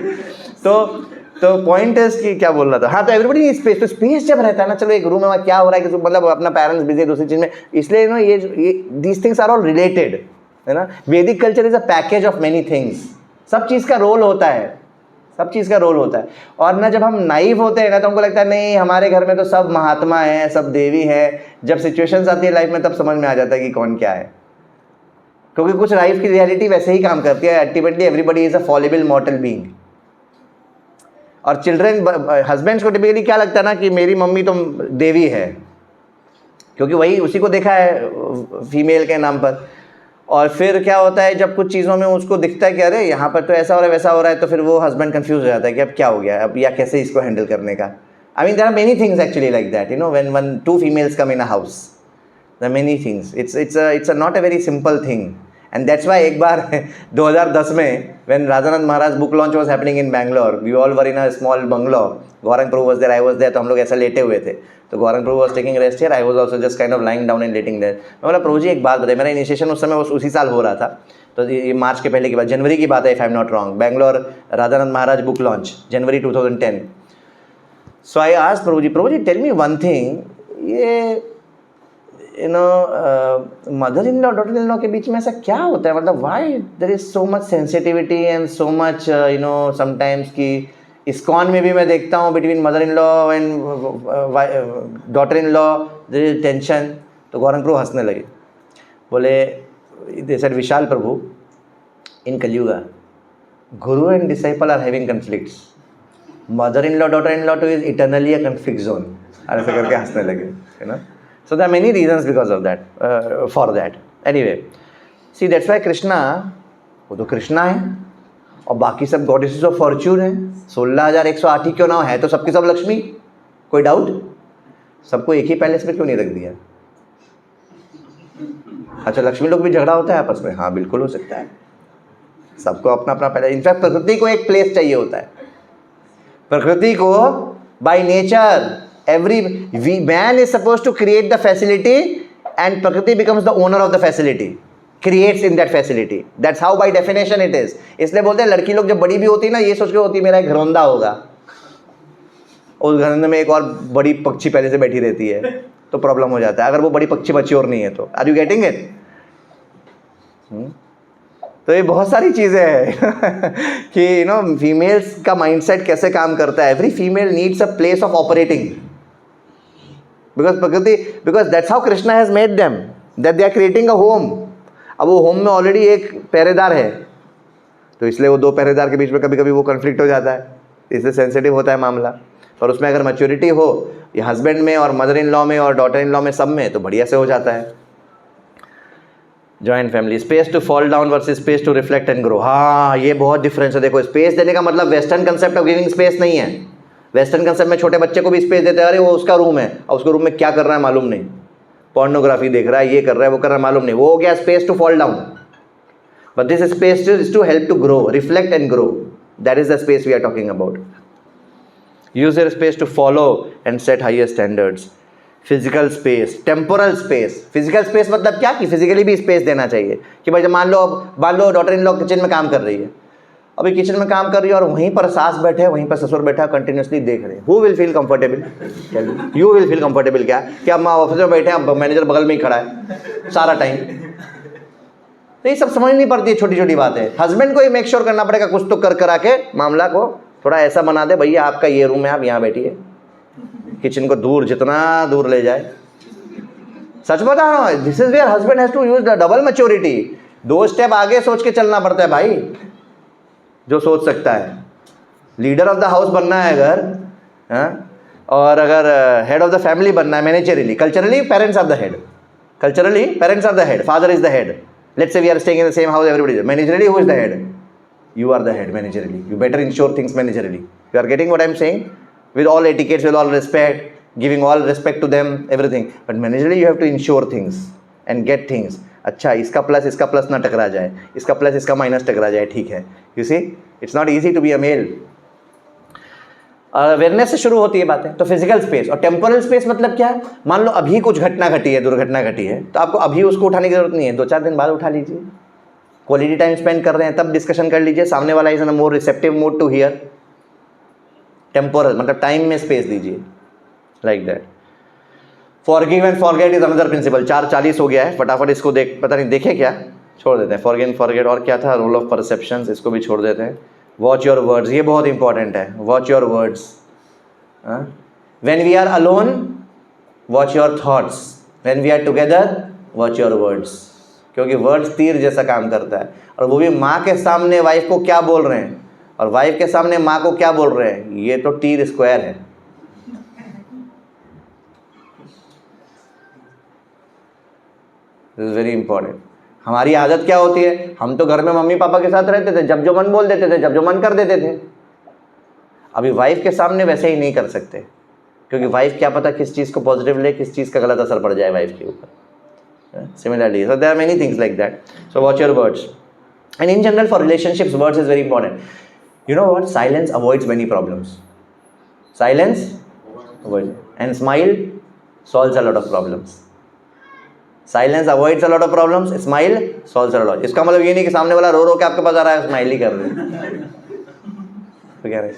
तो पॉइंट है कि क्या बोल रहा था. हाँ, तो एवरीबडी स्पेस. तो स्पेस जब रहता है ना, चलो एक रूम में क्या हो रहा है कि मतलब अपना पेरेंट्स बिजी है दूसरी चीज़ में, इसलिए ना ये these things are all related, है ना. Vedic culture is a package of many things. सब चीज़ का रोल होता है, सब चीज़ का रोल होता है. और ना जब हम नाइव होते हैं ना, तो हमको लगता है नहीं हमारे घर में तो सब महात्मा हैं, सब देवी हैं. जब सिचुएशंस आती है लाइफ में तब समझ में आ जाता है कि कौन क्या है, क्योंकि कुछ लाइफ की रियलिटी वैसे ही काम करती है. Ultimately everybody is a fallible मॉर्टल being. और चिल्ड्रन हस्बैंड्स को टिपिकली क्या लगता है ना कि मेरी मम्मी तो देवी है, क्योंकि वही उसी को देखा है फीमेल के नाम पर। और फिर क्या होता है, जब कुछ चीज़ों में उसको दिखता है कि अरे यहाँ पर तो ऐसा हो रहा है वैसा हो रहा है, तो फिर वो हस्बैंड कंफ्यूज हो जाता है कि अब क्या हो गया अब, या कैसे इसको हैंडल करने का। I mean there are many things actually like that, you know, when two females come in a house, there are many things, it's not a very simple thing. And that's why एक बार 2010 में when Radhanand Maharaj book launch was happening in Bangalore, we all were in a small bungalow, Gauranga Prabhu was there, I was there, तो हम लोग ऐसा लेटे हुए थे, तो Gaurang Prabhu was taking rest here, I was also just kind of lying down and letting there. मैं बोला प्रभु जी एक बात बताइए, मेरा इनिशिएशन उस समय उसी साल हो रहा था, तो ये मार्च के पहले की बात, जनवरी की बात है if I am not wrong, Bangalore Radhanand Maharaj book launch January 2010। So I asked Prabhu ji tell me one thing, ये you know mother in law daughter in law के बीच में ऐसा क्या होता है, मतलब why there is so much sensitivity and so much you know sometimes कि इस्कॉन में भी मैं देखता हूँ between mother in law and daughter in law there is tension. तो गौरंग प्रभु हंसने लगे, बोले they said Vishal Prabhu in Kaliyuga guru and disciple are having conflicts, mother in law daughter in law too is eternally a conflict zone, ऐसे करके हंसने लगे, you know. So there are many reasons because of that, for that. Anyway, see that's why Krishna, वो तो कृष्णा है और बाकी सब गॉडेसेस ऑफ फॉर्च्यून है, 16,108 ही क्यों ना है तो सबके सब लक्ष्मी, कोई डाउट? सबको एक ही पैलेस में क्यों नहीं रख दिया? अच्छा लक्ष्मी लोग भी झगड़ा होता है आपस में? हाँ बिल्कुल हो सकता है, सबको अपना अपना पैलेस, इनफैक्ट प्रकृति को एक प्लेस चाहिए होता है, प्रकृति को by nature man is supposed to create the facility and Prakriti becomes the owner of the facility, creates in that facility. That's how by definition it is. इसलिए बोलते हैं लड़की लोग जब बड़ी भी होती है ना, ये सोच के होती है मेरा एक घरौंदा होगा, उस घरौंदे में एक और बड़ी पक्षी पहले से बैठी रहती है, तो प्रॉब्लम हो जाता है अगर वो बड़ी पक्षी बच्ची और नहीं है तो। Are you getting it? तो ये बहुत सारी चीज़ें हैं कि यू नो फीमेल्स का माइंडसेट कैसे काम करता है। Every female needs a place of operating because Prakriti, because that's how Krishna has made them, that they are creating a home. अब वो होम में ऑलरेडी एक पहरेदार है, तो इसलिए वो दो पहरेदार के बीच में कभी कभी वो कन्फ्लिक्ट हो जाता है, इसलिए सेंसिटिव होता है मामला। और उसमें अगर मैच्योरिटी हो ये हस्बैंड में और मदर इन लॉ में और डॉटर इन लॉ में सब में, तो बढ़िया से हो जाता है। Joint family, space to fall down versus space to reflect and grow. हाँ ये बहुत डिफरेंस है। देखो स्पेस देने का मतलब western concept of giving space नहीं है। वेस्टर्न कंसेप्ट में छोटे बच्चे को भी स्पेस देते हैं, अरे वो उसका रूम है और उसके रूम में क्या कर रहा है मालूम नहीं, पोर्नोग्राफी देख रहा है, ये कर रहा है, वो कर रहा है, मालूम नहीं, वो हो गया space to fall down. But this space is to help to grow, reflect and grow, that is the space we are talking about. Use your space to follow and set higher standards. Physical space, temporal space. Physical space मतलब क्या कि physically भी space देना चाहिए कि भाई जब मान लो डॉटर इन लॉ किचन में काम कर रही है, अभी किचन में काम कर रही है और वहीं पर सास बैठे हैं, वहीं पर ससुर बैठा है, कंटिन्यूसली देख रहे हैं, who will feel comfortable? You will feel comfortable क्या कि अब ऑफिस में बैठे हैं, मैनेजर बगल में ही खड़ा है सारा टाइम? तो ये सब समझ नहीं पड़ती है छोटी छोटी बातें। हस्बैंड को ही मेक श्योर करना पड़ेगा कुछ तो कर करा के मामला को थोड़ा ऐसा बना दे, भैया आपका ये रूम है, आप यहाँ बैठिए, किचन को दूर जितना दूर ले जाए। सच बता रहा हूँ, this is where husband has to use the double maturity. 2 step आगे सोच के चलना पड़ता है भाई, जो सोच सकता है। लीडर ऑफ द हाउस बनना है अगर, और अगर हेड ऑफ द फैमिली बनना है managerially, culturally parents are the head, culturally parents are the head, father is the head. Let's say we are staying in the same house, everybody is managerially, who is the head? You are the head managerially. You better ensure things managerially. You are getting what I am saying? With all etiquettes, with all respect, giving all respect to them, everything. But managerially you have to ensure things and get things. अच्छा इसका plus ना टकरा जाए, इसका plus इसका minus टकरा जाए, ठीक है। You see, it's not easy to be a male. Awareness से शुरू होती है बातें। तो फिजिकल स्पेस और टेम्पोरल स्पेस मतलब क्या है? मान लो अभी कुछ घटना घटी है, दुर्घटना घटी है, तो आपको अभी उसको उठाने की जरूरत नहीं है, 2-4 दिन बाद उठा लीजिए। क्वालिटी टाइम स्पेंड कर रहे हैं तब डिस्कशन कर लीजिए, सामने वाला is in a more receptive mode to hear. Temporal मतलब टाइम में स्पेस दीजिए, like that. Forgive and forget is another principle. 4:40 हो गया है, फटाफट इसको पता नहीं देखे क्या, छोड़ देते हैं। फॉरगिव एंड फॉरगेट, और क्या था? रोल ऑफ परसेप्शन, इसको भी छोड़ देते हैं। वॉच योर वर्ड्स, ये बहुत इंपॉर्टेंट है। Watch your words. When we are alone watch your thoughts, when we are together watch your words, क्योंकि वर्ड्स तीर जैसा काम करता है। और वो भी माँ के सामने वाइफ को क्या बोल रहे हैं और वाइफ के सामने माँ को क्या बोल रहे हैं, ये तो तीर स्क्वायर है। This is very important. हमारी आदत क्या होती है, हम तो घर में मम्मी पापा के साथ रहते थे, जब जो मन बोल देते थे, जब जो मन कर देते थे। अभी वाइफ के सामने वैसे ही नहीं कर सकते, क्योंकि वाइफ क्या पता किस चीज़ को पॉजिटिव ले, किस चीज़ का गलत असर पड़ जाए वाइफ के ऊपर। Similarly, so there are many things like that, so watch your words. And in general for relationships words is very important. You know what, silence avoids many problems. Silence avoid, and smile solves a lot of problems. Silence avoids a lot of problems, smile solves a lot. इसका मतलब ये नहीं कि सामने वाला रो रो के आपके पास आ रहा है, स्माइल ही कर रहे हैं तो क्या है,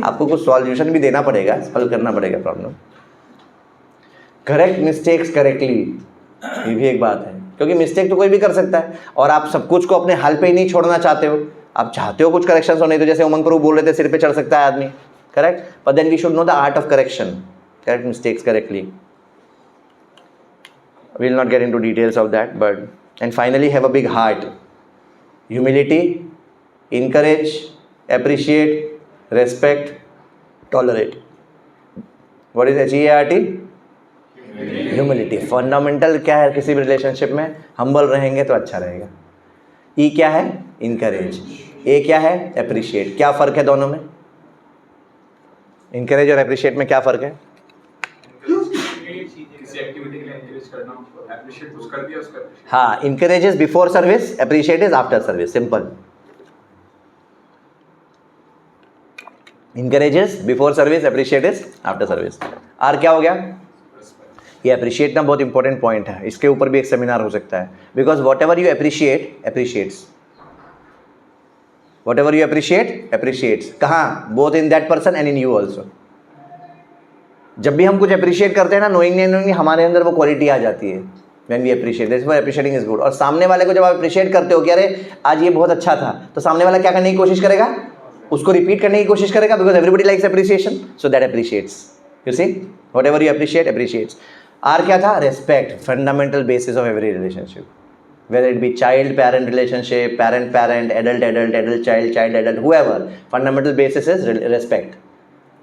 आपको कुछ सॉल्यूशन भी देना पड़ेगा, सॉल्व करना पड़ेगा प्रॉब्लम। करेक्ट मिस्टेक्स करेक्टली, ये भी एक बात है, क्योंकि मिस्टेक तो कोई भी कर सकता है, और आप सब कुछ को अपने हाल पे ही नहीं छोड़ना चाहते हो, आप चाहते हो कुछ करेक्शन होने। तो जैसे उमंग प्रभु बोल रहे थे, सिर पे चढ़ सकता है आदमी, correct, but then we should know the art of correction, correct mistakes correctly. We will not get into details of that, but and finally have a big heart, humility, encourage, appreciate, respect, tolerate. What is HEART? Humility. Fundamental क्या है किसी भी relationship में, humble रहेंगे तो अच्छा रहेगा। E क्या है? Encourage. A क्या है? Appreciate. क्या फ़र्क है दोनों में? इंकरेज और अप्रिशिएट में क्या फ़र्क है? किसी एक्टिविटी के लिए इंकरेज करना, अप्रिशिएट कुछ कर दिया उसका appreciate। हाँ, encourage is before service, appreciate is after service, simple. Encourage is before service, appreciate is after service. आर क्या हो गया? ये अप्रिशिएट ना बहुत इंपॉर्टेंट पॉइंट है, इसके ऊपर भी एक सेमिनार हो सकता है, because what ever you appreciate appreciates, whatever you appreciate appreciates। कहाँ? both in that person and in you also। जब भी हम कुछ अप्रिशिएट करते हैं ना, knowingly and unknowingly हमारे अंदर वो क्वालिटी आ जाती है। when we appreciate, that's why appreciating is good। और सामने वाले को जब आप अप्रिशिएट करते हो कि अरे आज ये बहुत अच्छा था, तो सामने वाला क्या करने की कोशिश करेगा? उसको रिपीट करने की कोशिश करेगा, because everybody likes appreciation, so that appreciates. You see, whatever you appreciate appreciates। आर क्या था? Respect, fundamental basis of every relationship, whether it be child-parent relationship, parent-parent, adult-adult, adult-child, child-adult, whoever, fundamental basis is respect.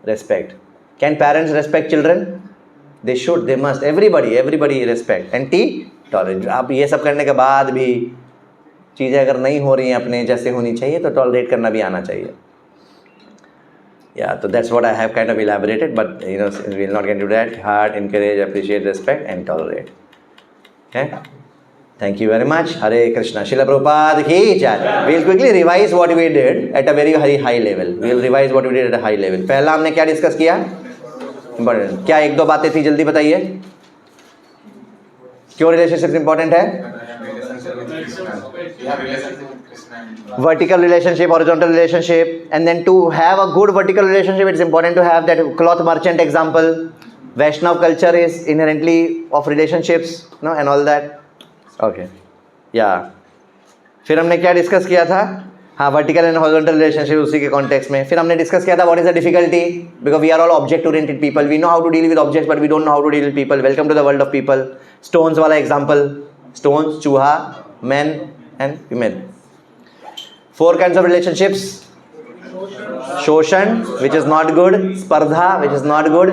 Respect. Can parents respect children? They should, they must, everybody respect. And T, tolerate. आप ये सब करने के बाद भी चीज़ें अगर नहीं हो रही हैं अपने जैसे होनी चाहिए, तो टॉलरेट करना भी आना चाहिए। Yeah, so that's what I have kind of elaborated, but you know, we will not get into that. Heart, encourage, appreciate, respect, and tolerate. Okay? Thank you very much. Hare Krishna. Srila Prabhupada ki jai. We will quickly revise what we did at a very high level. We will revise what we did at a high level. पहला हमने क्या discuss किया? Important. क्या एक दो बातें थी, जल्दी बताइए। क्यों रिलेशनशिप इंपॉर्टेंट है? Vertical relationship, horizontal relationship, and then to have a good vertical relationship, it's important to have that cloth merchant example. Vaishnav culture is inherently of relationships, no, and all that. Okay या फिर हमने क्या discuss किया था? हाँ, vertical and horizontal relationship, उसी के context में। फिर हमने डिस्कस किया था what is the difficulty, because we are all object oriented people, we know how to deal with objects but we don't know how to deal with people. Welcome to the world of people. Stones वाला एग्जांपल, stones, चूहा, man and women. 4 kinds of relationships: शोषण, which is not good; स्पर्धा, which is not good;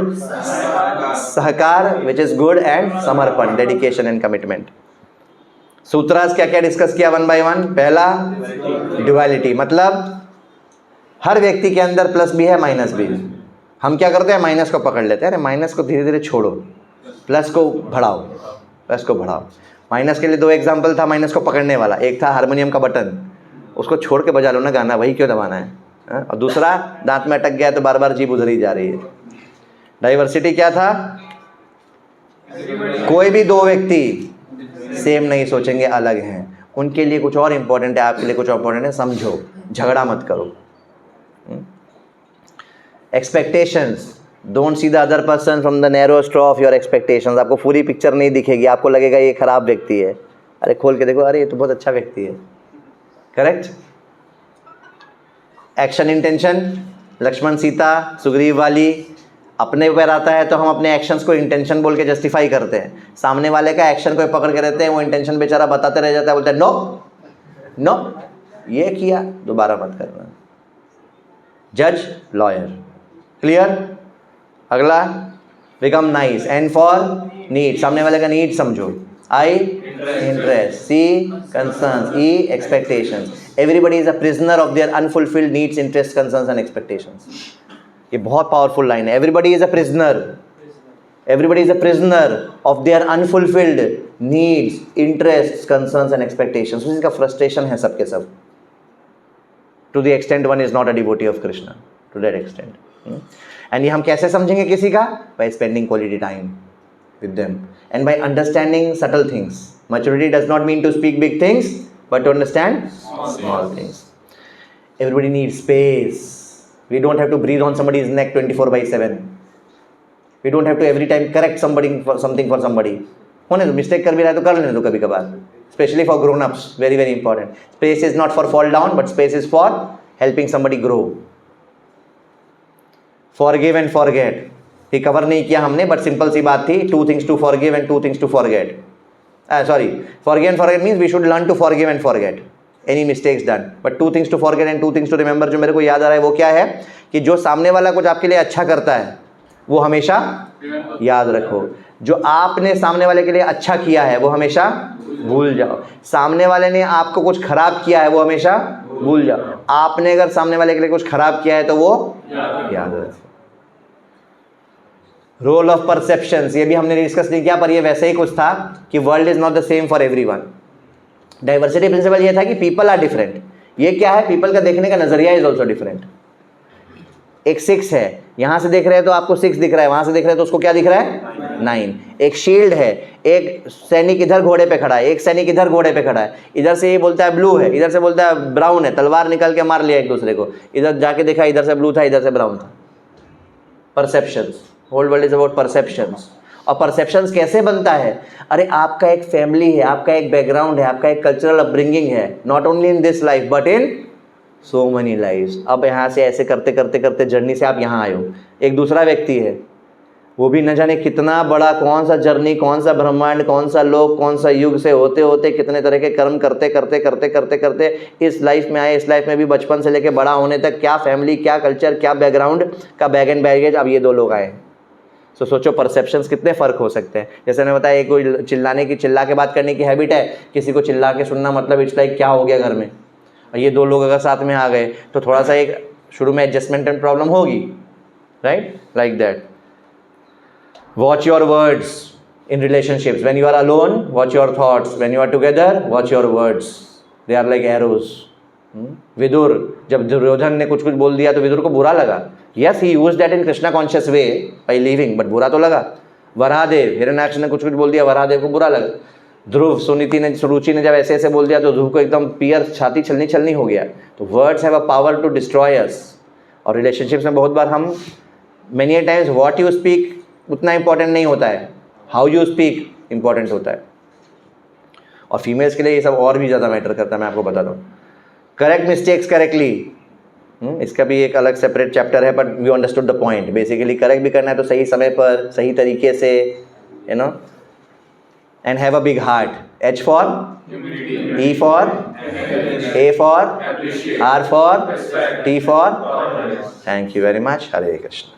Sahakar, which is good; and समर्पण, dedication and commitment। सूत्रास क्या क्या discuss किया 1 by 1? पहला, ड्युअलिटी, मतलब हर व्यक्ति के अंदर प्लस भी है, माइनस भी है। हम क्या करते हैं? माइनस को पकड़ लेते हैं, अरे माइनस को धीरे धीरे छोड़ो, प्लस को बढ़ाओ, प्लस को बढ़ाओ। माइनस के लिए 2 एग्जाम्पल था माइनस को पकड़ने वाला। एक था हारमोनियम का बटन, उसको छोड़ के बजा लो ना गाना, वही क्यों दबाना है? और दूसरा, दांत में अटक गया तो बार बार जीभ उधरी जा रही है। डाइवर्सिटी क्या था? कोई भी 2 व्यक्ति सेम नहीं सोचेंगे, अलग हैं। उनके लिए कुछ और इम्पोर्टेंट है, आपके लिए कुछ और इम्पोर्टेंट है, समझो, झगड़ा मत करो। Expectations, don't see the other person from the narrow straw of your expectations. आपको पूरी पिक्चर नहीं दिखेगी, आपको लगेगा ये खराब व्यक्ति है, अरे खोल के देखो, अरे ये तो बहुत अच्छा व्यक्ति है। Correct? Action intention, Lakshman Sita Sugriva Vali, अपने ऊपर आता है तो हम अपने एक्शंस को इंटेंशन बोल के जस्टिफाई करते हैं, सामने वाले का एक्शन को पकड़ के रहते हैं, वो इंटेंशन बेचारा बताते रह जाता है, बोलते हैं नो नो ये किया, दोबारा मत करना। जज, लॉयर, क्लियर? अगला, become nice and for need, सामने वाले का नीड समझो। आई interest. C, concerns. E, expectations. Everybody is a prisoner of their unfulfilled needs, interests, concerns and expectations. ये बहुत पावरफुल लाइन है. Everybody is a prisoner. Everybody is a prisoner of their unfulfilled needs, interests, concerns and expectations. उसी का frustration है सबके सब. To the extent one is not a devotee of Krishna. To that extent. And ये हम कैसे समझेंगे किसी का? By spending quality time with them and by understanding subtle things. Maturity does not mean to speak big things, but to understand small things. Everybody needs space. We don't have to breathe on somebody's neck 24/7. We don't have to every time correct something for somebody. होने दो, mistake कर भी रहा है तो कर लेने दो कभी कभार. Especially for grown-ups, very very important. Space is not for fall down, but space is for helping somebody grow. Forgive and forget. ये कवर नहीं किया हमने, but simple सी बात थी. 2 things to forgive and 2 things to forget. Forgive and forget means we should learn to forgive and forget any mistakes done. But 2 things to forget and 2 things to remember जो मेरे को याद आ रहा है वो क्या है कि जो सामने वाला कुछ आपके लिए अच्छा करता है वो हमेशा याद रखो. जो आपने सामने वाले के लिए अच्छा किया है वो हमेशा भूल जाओ. सामने वाले ने आपको कुछ खराब किया है वो हमेशा भूल जाओ. आपने अगर सामने वाले के लिए कुछ खराब किया है तो वो याद रखो. रोल ऑफ परसेप्शंस, ये भी हमने डिस्कस नहीं किया पर ये वैसे ही कुछ था कि world is not the same for everyone. Diversity principle ये था कि पीपल आर डिफरेंट. ये क्या है? पीपल का देखने का नजरिया इज ऑल्सो डिफरेंट. एक 6 है, यहाँ से देख रहे हैं तो आपको 6 दिख रहा है, वहाँ से देख रहे हैं तो उसको क्या दिख रहा है? 9. एक शील्ड है, एक सैनिक इधर घोड़े पे खड़ा है, एक सैनिक इधर घोड़े पे खड़ा है. इधर से ये बोलता है ब्लू है, इधर से बोलता है ब्राउन है. तलवार निकाल के मार लिया एक दूसरे को. इधर जाके देखा इधर से ब्लू था, इधर से ब्राउन था. Perceptions. Whole world is about perceptions. और परसेप्शंस कैसे बनता है? अरे आपका एक फैमिली है, आपका एक बैकग्राउंड है, आपका एक कल्चरल अपब्रिंगिंग है. Not only in this life but in so money lives. अब यहाँ से ऐसे करते करते करते जर्नी से आप यहाँ आए हो. एक दूसरा व्यक्ति है, वो भी न जाने कितना बड़ा, कौन सा जर्नी, कौन सा ब्रह्मांड, कौन सा लोक, कौन सा युग से होते होते कितने तरह के कर्म करते करते करते करते करते इस लाइफ में आए. इस लाइफ में भी बचपन से लेके बड़ा होने तक क्या फैमिली, क्या कल्चर, क्या बैकग्राउंड का बैग एंड बैगेज. अब ये 2 लोग आए. तो सोचो परसेप्शंस कितने फ़र्क हो सकते हैं. जैसे मैंने बताया, एक कोई चिल्ला के बात करने की हैबिट है, किसी को चिल्ला के सुनना मतलब इट्स लाइक क्या हो गया घर में. और ये 2 लोग अगर साथ में आ गए तो थोड़ा सा एक शुरू में एडजस्टमेंट एंड प्रॉब्लम होगी. Right, like that. Watch your words in relationships. When you are alone, watch your thoughts. When you are together, watch your words. They are like arrows. Vidur, जब दुर्योधन ने कुछ बोल दिया तो विदुर को बुरा लगा. Yes, he used that in Krishna conscious way by living, but बुरा तो लगा. वराहदेव, हिरण्याक्ष ने कुछ बोल दिया, वराहदेव को बुरा लगा. ध्रुव, सुरुचि ने जब ऐसे ऐसे बोल दिया तो ध्रुव को एकदम पियर छाती छलनी हो गया. तो words have a power to destroy us. और रिलेशनशिप्स में बहुत बार हम many times what you speak उतना इंपॉर्टेंट नहीं होता है, हाउ यू स्पीक इंपॉर्टेंट होता है. और फीमेल्स के लिए ये सब और भी ज़्यादा मैटर करता है, मैं आपको बता दूँ. करेक्ट मिस्टेक्स करेक्टली, इसका भी एक अलग सेपरेट चैप्टर है, but we understood the point. Basically correct भी करना है तो सही समय पर, सही तरीके से, you know. And have a big heart. H for E for A for R for T for. Thank you very much. Hare Krishna.